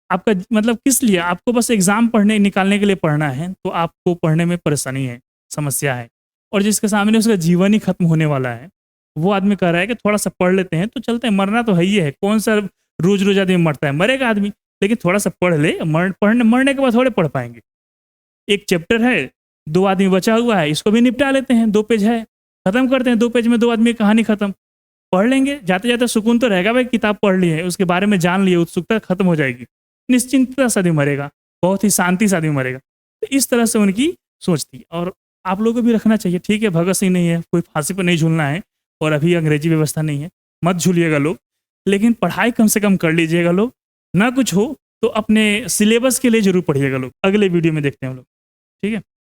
आपका मतलब किस लिए, आपको बस एग्ज़ाम पढ़ने निकालने के लिए पढ़ना है तो आपको पढ़ने में परेशानी है, समस्या है। और जिसके सामने उसका जीवन ही खत्म होने वाला है, वो आदमी कह रहा है कि थोड़ा सा पढ़ लेते हैं तो चलते हैं, मरना तो है ही है, कौन सा रोज़-रोज़ आदमी मरता है, मरेगा आदमी, लेकिन थोड़ा सा पढ़ ले, मरने के बाद थोड़े पढ़ पाएँगे। एक चैप्टर है, 2 आदमी बचा हुआ है, इसको भी निपटा लेते हैं, 2 पेज है, खत्म करते हैं, 2 पेज में 2 आदमी की कहानी खत्म। पढ़ लेंगे, जाते-जाते सुकून तो रहेगा भाई, किताब पढ़ ली है, उसके बारे में जान लिए, उत्सुकता खत्म हो जाएगी। निश्चिंतता से आदमी मरेगा, बहुत ही शांति से आदमी मरेगा। तो इस तरह से उनकी सोच थी और आप लोगों को भी रखना चाहिए। ठीक है, भगत सिंह नहीं है, कोई फांसी पर नहीं झूलना है और अभी अंग्रेजी व्यवस्था नहीं है, मत झूलिएगा लोग, लेकिन पढ़ाई कम से कम कर लीजिएगा लोग। ना कुछ हो तो अपने सिलेबस के लिए ज़रूर पढ़िएगा लोग। अगले वीडियो में देखते हैं हम लोग, ठीक है?